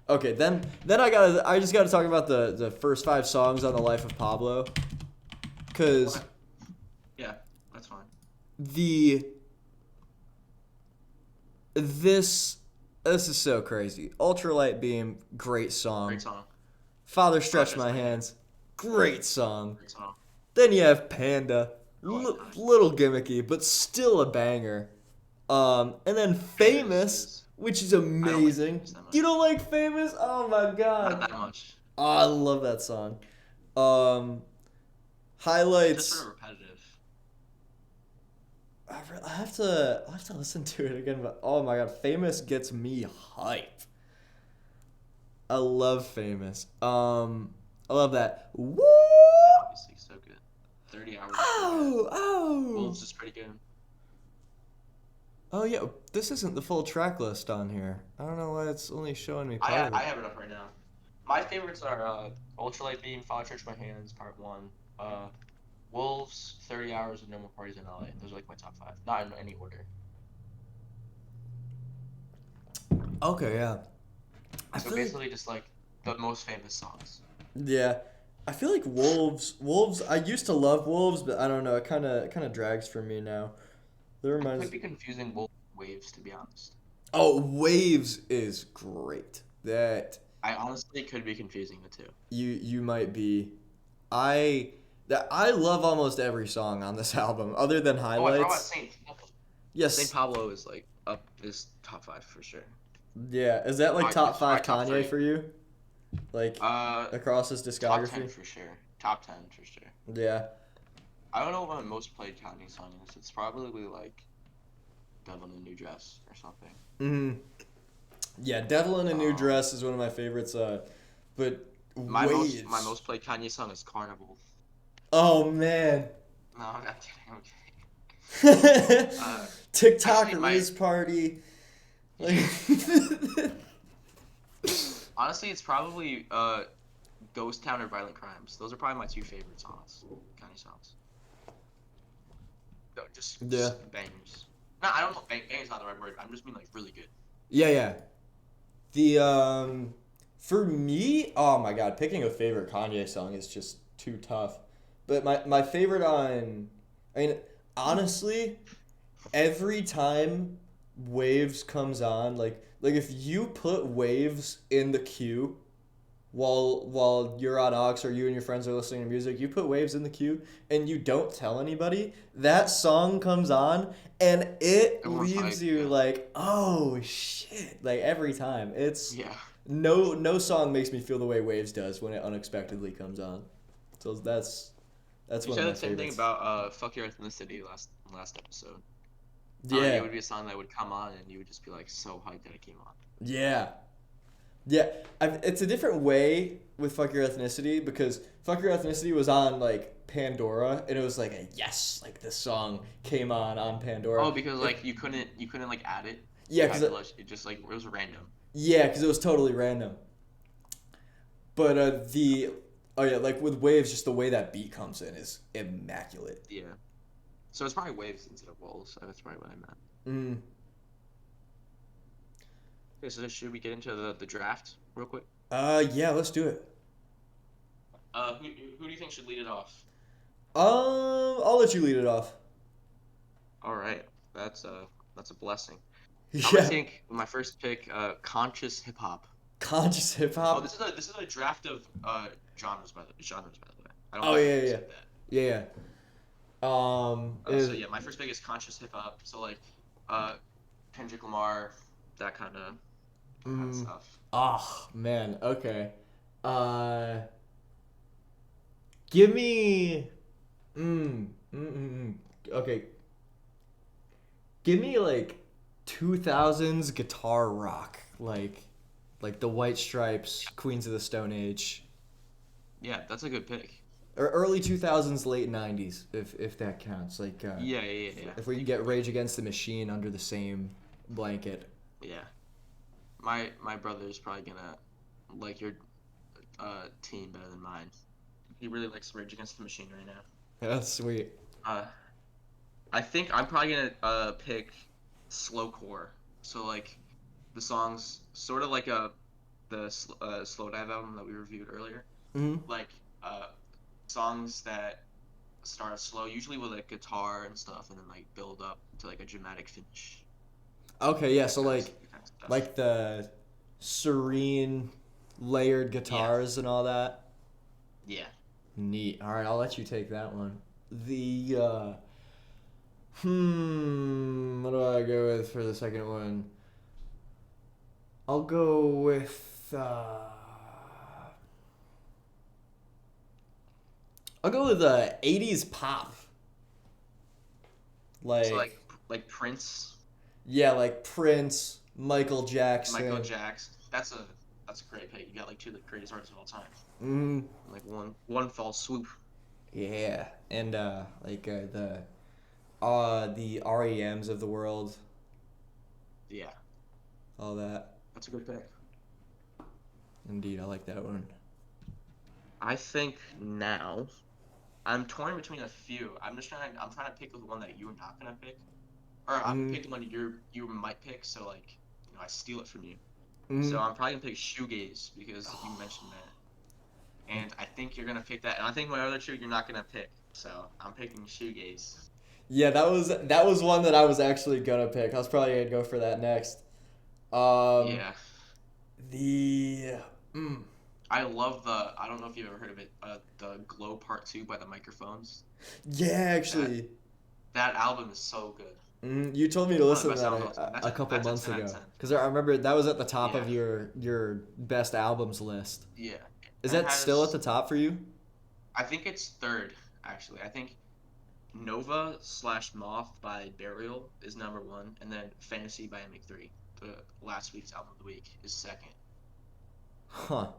Okay, then I just gotta talk about the first 5 songs on the Life of Pablo, cause Okay. Yeah, that's fine. the this this is so crazy. Ultralight Beam, great song. Great song. Father Stretch Stretch My My Hands, great song. Great song. Then you have Panda, Oh, iconic. little gimmicky, but still a banger. And then Famous, which is I don't like amazing. Famous that much. You don't like Famous? Oh my Not god. that much. Oh, I love that song. Just Highlights. sort of repetitive. I'll have to listen to it again, but oh my god, Famous gets me hype. I love Famous. I love that. Woo! Yeah, obviously, so good. 30 hours. Oh. Wolves is pretty good. Oh yeah, this isn't the full track list on here. I don't know why it's only showing me I part of it. have it up right now. My favorites are Ultralight Beam, Father Church My Hands, Part 1. Wolves, 30 Hours, and No More Parties in LA. Those are like my top 5. Not in any order. Okay, yeah. So basically just like the most famous songs. Yeah. I feel like Wolves. I used to love Wolves, but I don't know. It kind of drags for me now. That I reminds. might be confusing Wolves and Waves, to be honest. Oh, Waves is great. That I honestly could be confusing the two. you might be. I love almost every song on this album, other than Oh, I forgot about highlights. Saint Pablo. Yes. Saint Pablo is like is top 5 for sure. Yeah. Is that like top It's 5 top Kanye 3. for you? Like across his Top 10 discography? for sure. Top 10 for sure. Yeah. I don't know what my most played Kanye song is. It's probably like Devil in a New Dress or something. Mm-hmm. Yeah, Devil in a New Dress is one of my favorites. But My Waves. most played Kanye song is Carnival. Oh man. No, I'm not kidding. I'm kidding. TikTok actually, Riz Party. Like Honestly, it's probably Ghost Town or Violent Crimes. Those are probably my 2 favorite songs, Kanye songs. No, just bangers. No, I don't know. Bangers not the right word. I'm just mean like really good. Yeah. The for me, oh my god, picking a favorite Kanye song is just too tough. But my favorite I mean, honestly, every time Waves comes on, like if you put Waves in the queue while you're on aux or you and your friends are listening to music, you put Waves in the queue and you don't tell anybody, that song comes on and it Everyone's leaves hyped, you yeah. like, oh shit, like every time. It's Yeah. no song makes me feel the way Waves does when it unexpectedly comes on. So that's You one said of my the same thing favorites. about Fuck Your Ethnicity last episode. Yeah. It would be a song that would come on and you would just be like so hyped that it came on. Yeah. Yeah, it's a different way with Fuck Your Ethnicity because Fuck Your Ethnicity was on like Pandora and it was like a yes, like this song came on Pandora. Oh, because like you couldn't like add it. Yeah, You had because to, like, it just like it was random. it was totally random. But like with Waves, just the way that beat comes in is immaculate. Yeah. So it's probably Waves instead of Wolves. That's probably what I meant. Mm. Okay, so should we get into the draft real quick? Yeah, let's do it. Who do you think should lead it off? I'll let you lead it off. All right, that's a blessing. Yeah. I'm gonna take my first pick, conscious hip hop. Conscious hip Oh, hop. this is a draft of genres by the way. I don't Oh know if yeah, I yeah, said that. yeah. So yeah, my first pick is conscious hip hop. So like, Kendrick Lamar, that kind of stuff. Oh man, okay. Give me. Okay. Give me like 2000s guitar rock, like the White Stripes, Queens of the Stone Age, Yeah, that's a good pick. or early 2000s, late 90s, if that counts. Yeah. If we can get Rage Against the Machine under the same blanket. Yeah. My brother is probably gonna like your team better than mine. He really likes Rage Against the Machine right now. That's sweet. Uh, I think I'm probably gonna pick Slowcore. So like the songs sort of like the Slowdive album that we reviewed earlier. Hmm. Like songs that start slow, usually with like guitar and stuff, and then like build up to like a dramatic finish. Okay, yeah. That So kind of, that kind of stuff. like the serene, layered Yeah, guitars and all that. yeah. Neat. All right, I'll let you take that one. The what do I go with for the second one? I'll go with I'll go with 80s pop. So Like like Prince, yeah, like Prince, Michael Michael Jackson. Jackson. That's a great pick. You got like two of the greatest artists of all time. Mm, Like one fall swoop. yeah, and the REMs of the world, Yeah, all that. that's a good pick. Indeed, I like that one. I think now I'm torn between a few. I'm trying to pick the one that you're not gonna pick, or I'm Mm, picking one you might pick. So like I steal it from you. So mm. I'm probably gonna pick Shoegaze because you mentioned that, and I think you're gonna pick that. And I think my other two you're not gonna pick. So I'm picking Shoegaze. Yeah, that was one that I was actually gonna pick. I was probably gonna go for that next. Um, Yeah, the mm, I love the. I don't know if you've ever heard of it. The Glow Part Two by the Microphones. yeah, That actually, that album is so good. you told me to One of the listen to best that albums of all time. a couple That's a months 10 out of ago 10. because I remember that was at the top Yeah, of your best albums list. yeah. Is And it that still at has. the top for you? I think it's third actually. I think Nova slash Moth by Burial is number one, and then Fantasy by MK3, the last week's album of the week, is second. Huh.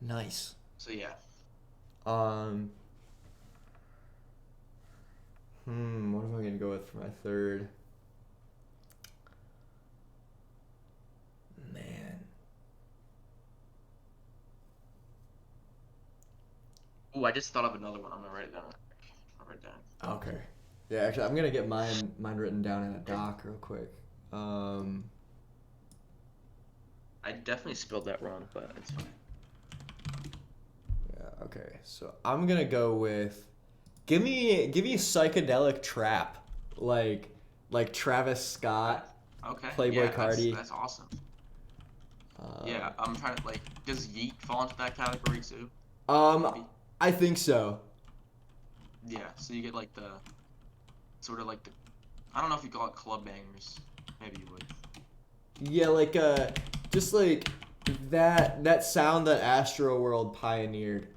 Nice. So yeah, Um. What am I gonna go with for my third? Man. ooh, I just thought of another one. I'm gonna write it down. I'll write it down. Okay. Yeah, actually, I'm gonna get mine written down in a doc real quick. Um. I definitely spelled that wrong, but it's fine. Yeah. Okay. So I'm gonna go with. Give me psychedelic trap, like Travis Okay. Scott, Okay. Playboy Yeah, Cardi. that's awesome. Uh, Yeah, I'm trying to like. Does Yeet fall into that category too? um, Maybe. I think so. Yeah. So you get like the sort of like the. I don't know if you call it club bangers. Maybe you would. Yeah, just like that sound that Astro World pioneered.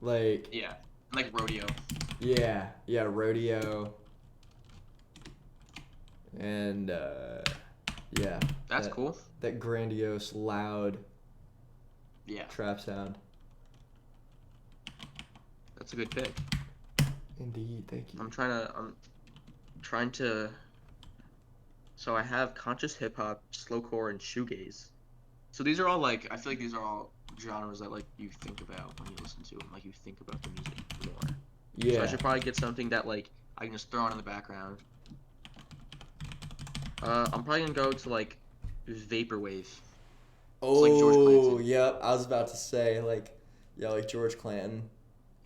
Like, Yeah. Like rodeo. yeah, rodeo and yeah, That's that cool. that grandiose, loud Yeah. trap sound. That's a good pick. Indeed, thank you. I'm trying to so I have conscious hip hop, slowcore, and shoegaze. So these are all like I feel like these are all genres that like you think about when you listen to them, like you think about the music more. So I Yeah. should probably get something that like I can just throw on in the background. I'm probably gonna go to like Vaporwave. It's like George Oh, Clinton. yep. I was about to say yeah, like George Clanton.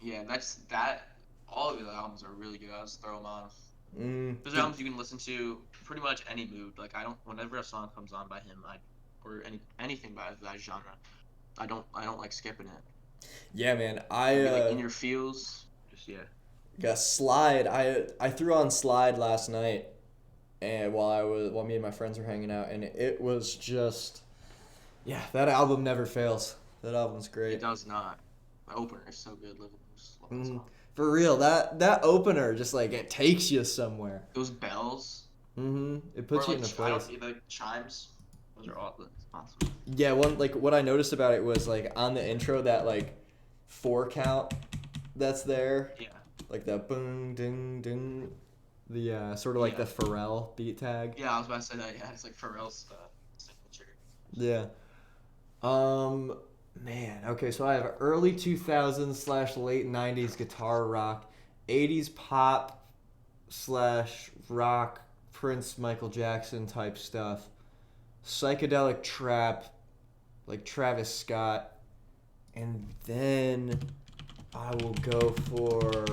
Yeah, that's that. All of his albums are really good. I'll just throw them on. Those Did albums you can listen to pretty much any mood. Like I don't, whenever a song comes on by him, or anything by that genre, I don't like skipping it. yeah, man. It can be like in your feels. Just yeah. Got Slide. I threw on Slide last night, and while me and my friends were hanging out, and it was just yeah. That album never fails. That album's It great. does not. The opener is so good. Just love that Mm, song. for real, that opener just like it takes you somewhere. Those bells. It Or puts you like in a I place. don't like chimes. Those are all awesome. Yeah, one like what I noticed about it was like on the intro that like 4 count that's there, Yeah. like that boom ding ding, the sort of like Yeah. the Pharrell beat tag. Yeah, I was about to say that. Yeah, it's like Pharrell's signature. Yeah. Um, Man. Okay, so I have early 2000s slash late 90s guitar rock, 80s pop slash rock, Prince, Michael Jackson type stuff, psychedelic trap, like Travis Scott, and then I will go for.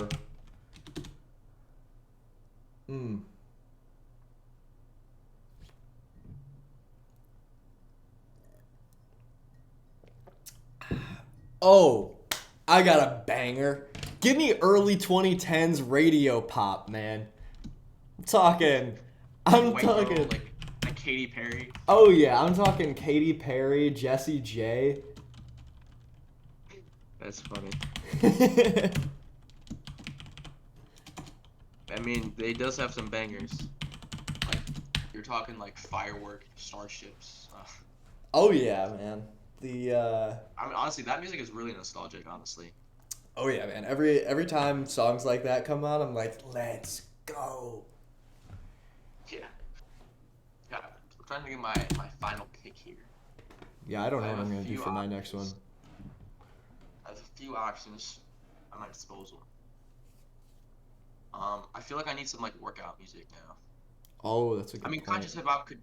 Hmm. Oh, I got a banger. Give me early 2010s radio pop, man. I'm talking. Like I'm white girl, talking. like Katy Perry. Oh yeah, I'm talking Katy Perry, Jessie J. That's funny. I mean, they does have some bangers. Like you're talking like firework, starships. Oh yeah, man. The I mean, honestly, that music is really nostalgic. Honestly. oh yeah, man. Every time songs like that come on, I'm like, let's go. Yeah. Yeah. I'm trying to get my final pick here. Yeah, I don't I know have what a I'm gonna do few for my next one. options. I have a few options at my disposal. I feel like I need some like workout music now. Oh, that's a I good mean, point. conscious hip hop could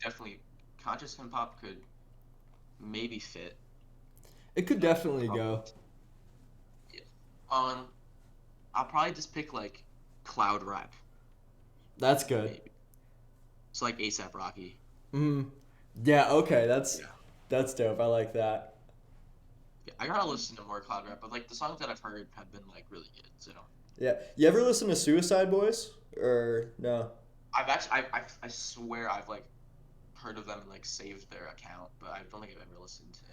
maybe fit. It could Yeah, definitely probably. go. Yeah. I'll probably just pick like cloud rap, That's good. maybe. It's like ASAP Rocky. Mm. Yeah, okay, Yeah. that's dope. I like that. Yeah, I gotta listen to more cloud rap, but like the songs that I've heard have been like really good. So Yeah. You ever listen to Suicide Boys? Or no? I swear I've like heard of them and like saved their account, but I don't think I've ever listened to it.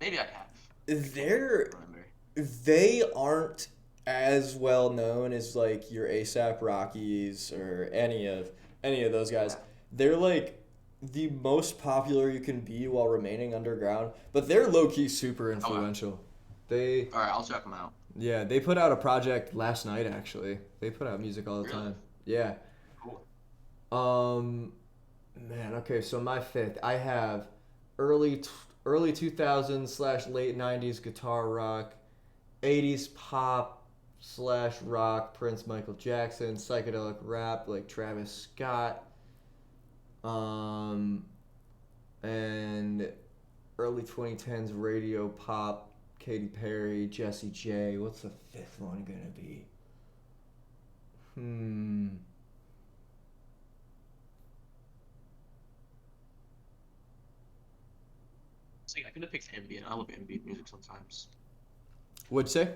Maybe I have. I can't They're remember. they aren't as well known as like your ASAP Rockies or any of those guys. Yeah. They're like the most popular you can be while remaining underground, but they're low key super Okay. influential. They All right, I'll check them out. Yeah, they put out a project last night actually. They put out music all the Really? time. Yeah. Cool. Um Man, okay, so my fifth, I have early t- early 2000s slash late 90s guitar rock, 80s pop slash rock, Prince, Michael Jackson, psychedelic rap like Travis Scott, um, and early 2010s radio pop, Katy Perry, Jessie J. What's the fifth one gonna be? Hmm. See, I could have picked ambient. I love ambient music sometimes. What'd you say?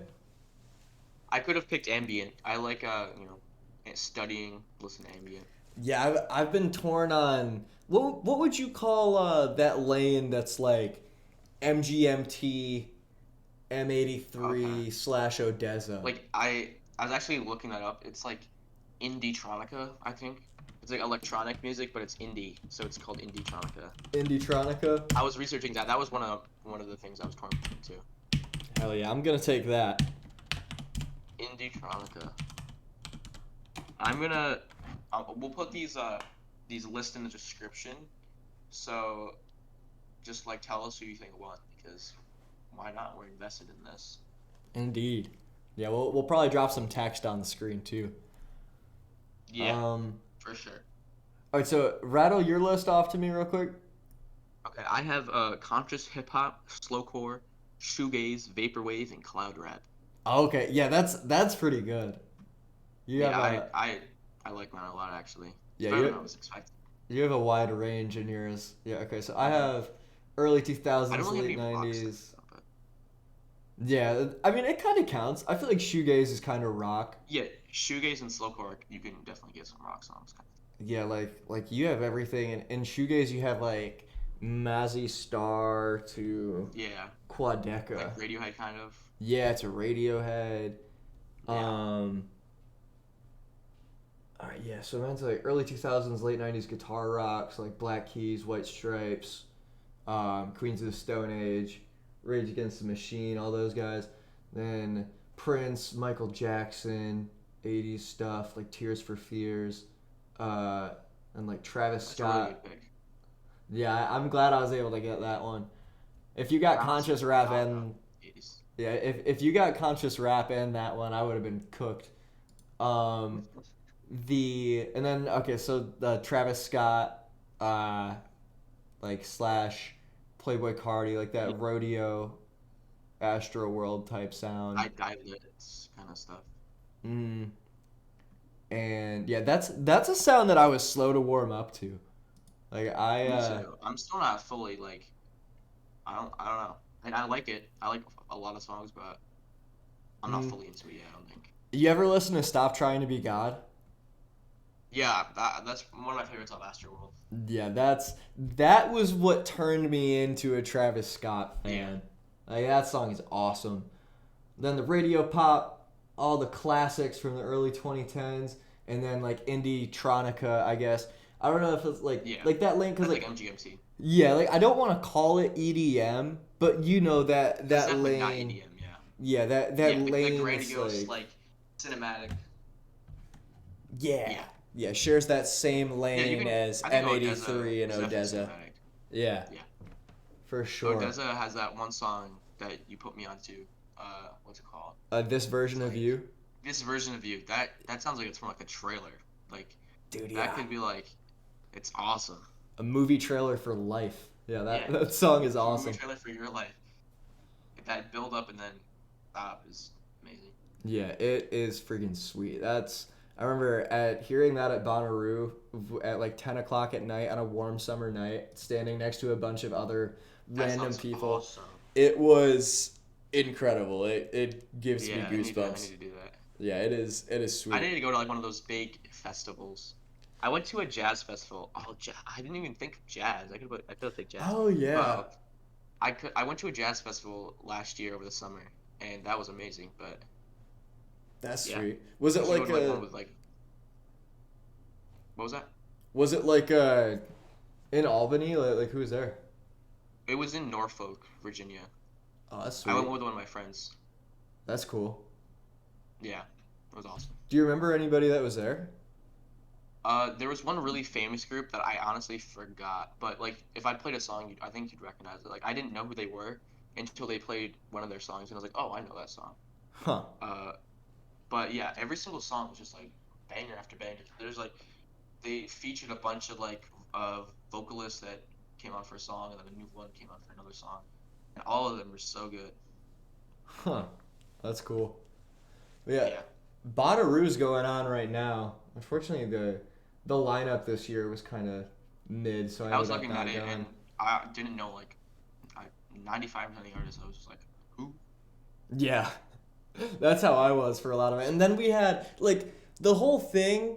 I could have picked ambient. I like studying, listen to ambient. Yeah, I've been torn on what would you call that lane that's like MGMT Okay. M83 slash Odessa. Like I was actually looking that up. It's like Indietronica, I think. It's like electronic music, but it's indie, so it's called Indietronica. Indietronica. I was researching that. That was one of the things I was torn between too. Hell yeah, I'm gonna take that. Indietronica. We'll put these lists in the description. So just like tell us who you think won because why not? We're invested in this. Indeed. Yeah, we'll probably drop some text on the screen too. Yeah, Um. for sure. All right, so rattle your list off to me real quick. Okay, I have conscious hip hop, slowcore, shoegaze, vaporwave, and cloud rap. Okay, yeah, that's pretty good. You have Yeah, a I like mine a lot actually. It's yeah better you than I was expecting. you have a wide range in yours. Yeah, okay, so I hmm have early I don't 2000s, really have late any rock stuff, 90s. but Yeah, I mean it kind of counts. I feel like shoegaze is kind of rock. yeah, shoegaze and slowcore, you can definitely get some rock songs. Yeah, like you have everything in shoegaze. You have like Mazzy Star to Yeah, like Quadeca. Radiohead kind of. Yeah, it's a Radiohead. Yeah. Um, Yeah, so I'm into like early 2000s, late 90s guitar rock, so like Black Keys, White Stripes, Queens of the Stone Age, Rage Against the Machine, all those guys. Then Prince, Michael Jackson, 80s stuff like Tears for Fears, uh, and like Travis That's a really Scott. good pick. Yeah, I'm glad I was able to get that one. If you got Travis conscious rap Scott, and 80s. yeah, if you got conscious rap and that one, I would have been cooked. Um, and then okay, so the Travis Scott, like slash Playboy Cardi, like Yeah, that rodeo, Astro World type sound. I lit kind of stuff. Mm. And yeah, that's a sound that I was slow to warm up to. Like Me too. I'm still not fully like I don't know. I like it. I like a lot of songs, but I'm not mm. fully into it yet. I don't think. You ever listen to Stop Trying to Be God? Yeah, that's one of my favorites of Astroworld. Yeah, that was what turned me into a Travis Scott Yeah. fan. Like that song is awesome. Then the radio pop, all the classics from the early 2010s, and then like Indietronica, I guess. I don't know if it's Yeah. like that lane because That's like like MGMT. yeah, like I don't want to call it EDM, but you know that It's that definitely not lane. EDM. Yeah. Yeah, that Yeah. The lane is grandiose like cinematic. yeah, Yeah. yeah, shares that same Yeah. You lane can. as I think M83 Odessa and is definitely Odessa. cinematic. Yeah, Yeah. for sure. Odessa has that one song that you put me onto. What's it called? This It's version of like you, this version of you. That sounds like it's from like a trailer. Like dude. that Yeah, could be like, it's awesome. a movie trailer for life. Yeah, Yeah. that song is It's a movie awesome. trailer for your life. Like, that build up and then stop is amazing. Yeah, it is freaking sweet. I remember at hearing that at Bonnaroo at like 10 o'clock at night on a warm summer night, standing next to a bunch of other That random sounds people. awesome. It was incredible. It gives me Yeah, I need goosebumps. to do that. Yeah, it is I sweet. need to go to like one of those big festivals. I went to a jazz festival. Oh, I didn't even think of jazz. I could have picked jazz. Oh yeah. But I went to a jazz festival last year over the summer, and that was amazing. But That's yeah, sweet. Was you it should go like to like a one with like what was that? was it like a in Albany? Like who was there? It was in Norfolk, Virginia. Oh, that's I sweet. went with one of my friends. That's cool. Yeah, it was awesome. Do you remember anybody that was there? There was one really famous group that I honestly forgot, but like if I played a song, I think you'd recognize it. Like I didn't know who they were until they played one of their songs, and I was like, oh, I know that song. Huh. Uh, but yeah, every single song was just like banger after banger. There's like they featured a bunch of like vocalists that came on for a song, and then a new one came on for another song, and all of them were so good. Huh. That's cool. Yeah. Yeah, Bonnaroo's going on right now. Unfortunately, the lineup this year was kind of mid, so I I was ended up looking not at it, going. and I didn't know like 95% of the artists. I was just like, who? Yeah, that's how I was for a lot of it. And then we had like the whole thing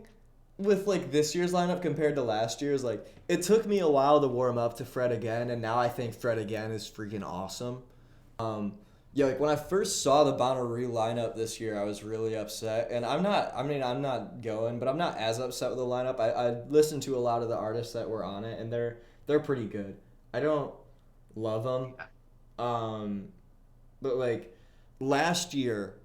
with like this year's lineup compared to last year's. Like it took me a while to warm up to Fred Again, and now I think Fred Again is freaking awesome. Um, yeah, like when I first saw the Bonnaroo lineup this year, I was really upset. And I'm not. I mean, I'm not going, but I'm not as upset with the lineup. I listened to a lot of the artists that were on it, and they're pretty good. I don't love them. Um, but like last year,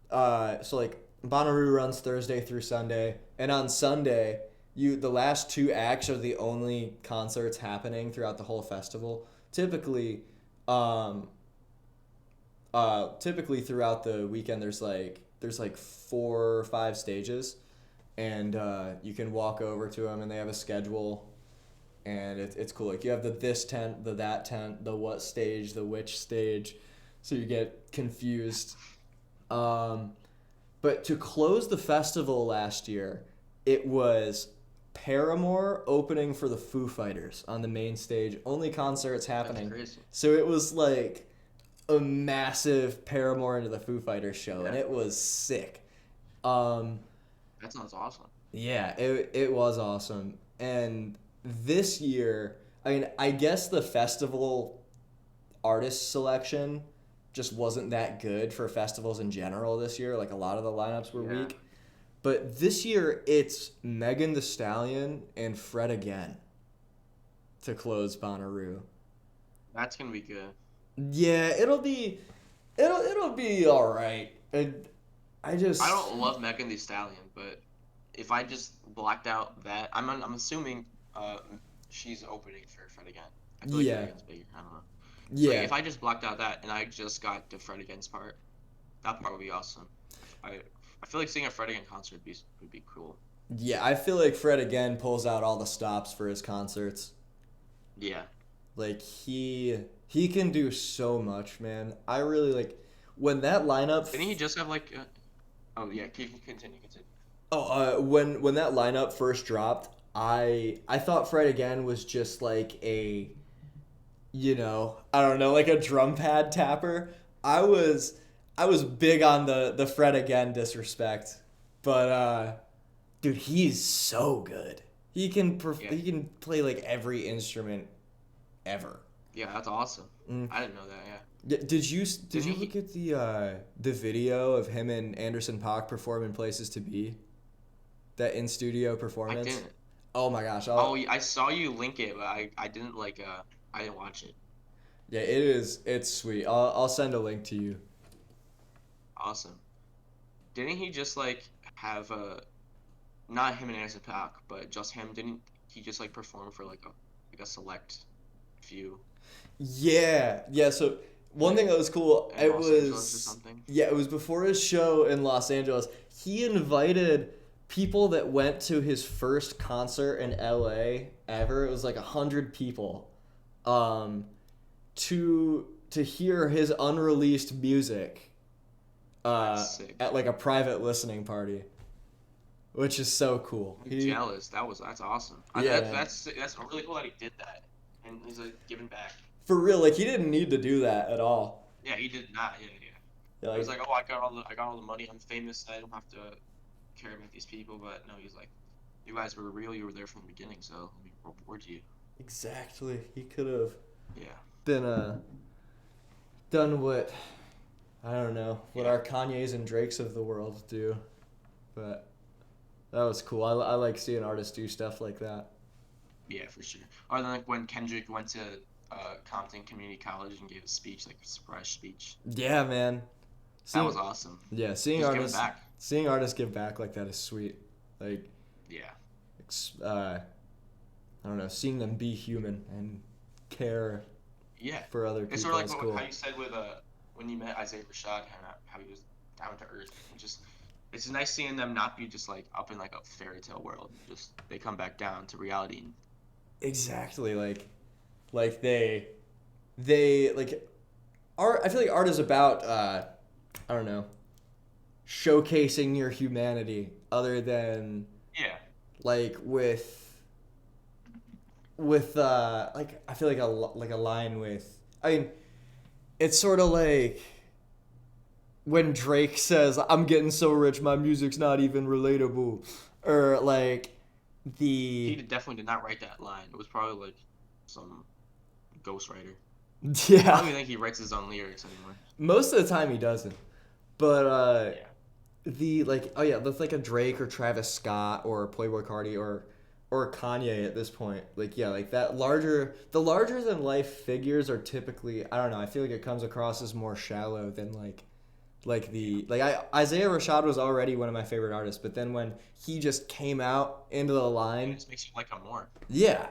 so like Bonnaroo runs Thursday through Sunday, and on Sunday, the last two acts are the only concerts happening throughout the whole festival. Um, typically throughout the weekend, there's like 4 or 5 stages, and you can walk over to them, and they have a schedule. And it's cool. Like you have the this tent, the that tent, the what stage, the which stage, so you get confused. But to close the festival last year, it was Paramore opening for the Foo Fighters on the main stage. Only concerts That's happening. crazy. So it was like a massive Paramore into the Foo Fighters show, and Yeah. it was sick. Um, That sounds awesome. yeah, it was awesome. And this year, I mean, I guess the festival artist selection just wasn't that good for festivals in general this year. Like a lot of the lineups were Yeah. weak. But this year it's Megan Thee Stallion and Fred again to close Bonnaroo. That's gonna be good. Yeah, it'll be all right. And I I just don't love Megan Thee Stallion, but if I just blacked out that, I'm assuming she's opening for Fred again. I feel like Fred yeah again's bigger. I don't know. So like, yeah if I just blocked out that and I just got the Fred again's part, that part would be awesome. I feel like seeing a Fred again concert would be cool. yeah. I feel like Fred again pulls out all the stops for his concerts. Yeah. Like he can do so much, man. I really like when that lineup. Didn't he just have like? Oh yeah, keep continue. When that lineup first dropped, I thought Fred again was just like a, I don't know, like a drum pad tapper. I was big on the Fred again disrespect, but dude, he's so good. Yeah. He can play like every instrument ever. Yeah, that's awesome. Mm. I didn't know that. Yeah. Did Didn't you look he? at the video of him and Anderson .Paak performing Places to Be? That in studio I performance? didn't. Oh my gosh! Oh, I saw you link it, but I didn't like I didn't watch it. Yeah, it's sweet. I'll send a link to you. Awesome. Didn't he just like have not him and Anderson .Paak, but just him? Didn't he just like perform for like a select few Yeah, yeah. So one like thing that was cool, in Los Angeles or something? it was before his show in Los Angeles. He invited people that went to his first concert in LA ever. It was like 100 people, um, to hear his unreleased music, That's sick. at like a private listening party, which is so cool. I'm jealous. That's awesome. Yeah, That's really cool that he did that, and he's like giving back. for real, like he didn't need to do that at all. Yeah, he did not. Yeah, yeah. Yeah, He was like like, oh, I got all the money. I'm famous. I don't have to care about these people. But no, he's like, you guys were real. You were there from the beginning. So let me reward you. exactly, he could have Yeah. been done what I don't know what Yeah. our Kanyes and Drakes of the world do, but that was cool. I like seeing artists do stuff like that. Yeah, for sure. Or then like when Kendrick went to Compton Community College and gave a speech, like a surprise speech. Yeah, man. That Seeing was awesome. yeah, Just giving back. seeing artists give back like that is sweet. Like, Yeah. I don't know, seeing them be human and care Yeah. for other It's people sort of is like cool. how you said with when you met Isaiah Rashad, how he was down to earth. And just it's nice seeing them not be just like up in like a fairy tale world. Just they come back down to reality. Exactly, like they like art. I feel like art is about I don't know, showcasing your humanity other than Yeah. like with like I feel like like a line with I mean it's sort of like when Drake says I'm getting so rich my music's not even relatable, or like He the definitely did not write that line. It was probably like some ghostwriter. I don't yeah, even think he writes his own lyrics anymore. most of the time he doesn't, but Yeah. the like oh yeah that's like a Drake or Travis Scott or Playboy Cardi or Kanye at this point, like yeah, like the larger than life figures are typically I don't know, I feel like it comes across as more shallow than Isaiah Rashad was already one of my favorite artists, but then when he just came out into the It line, just makes you like him more. yeah,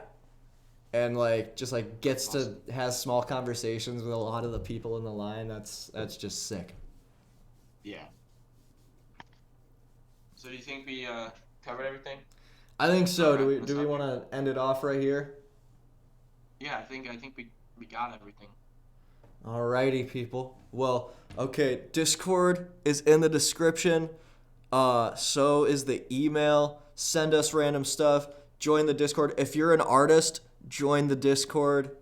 and like just like gets Awesome. to has small conversations with a lot of the people in the line, that's just sick. Yeah. So do you think we covered everything? I think so. Okay, Do that's we up want here. to end it off right here? Yeah, I think we got everything. Alrighty, people. Well, okay, Discord is in the description. So is the email. Send us random stuff. Join the Discord. If you're an artist, join the Discord.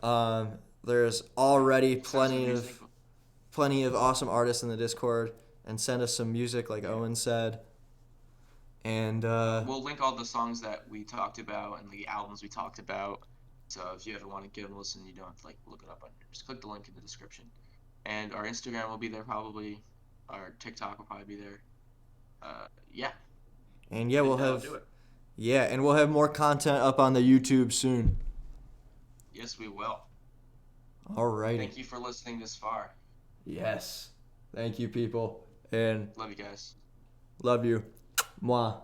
There's already Send some music. plenty of awesome artists in the Discord, and send us some music, like Owen said. And We'll link all the songs that we talked about and the albums we talked about. So if you ever want to give them a listen, you don't have to like look it up on here. Just click the link in the description. And our Instagram will be there probably. Our TikTok will probably be there. Yeah, And yeah, I'll do it. and we'll have more content up on the YouTube soon. Yes, we will. Alrighty. Thank you for listening this far. Yes. Thank you, people. And Love you guys. love you. Mwah.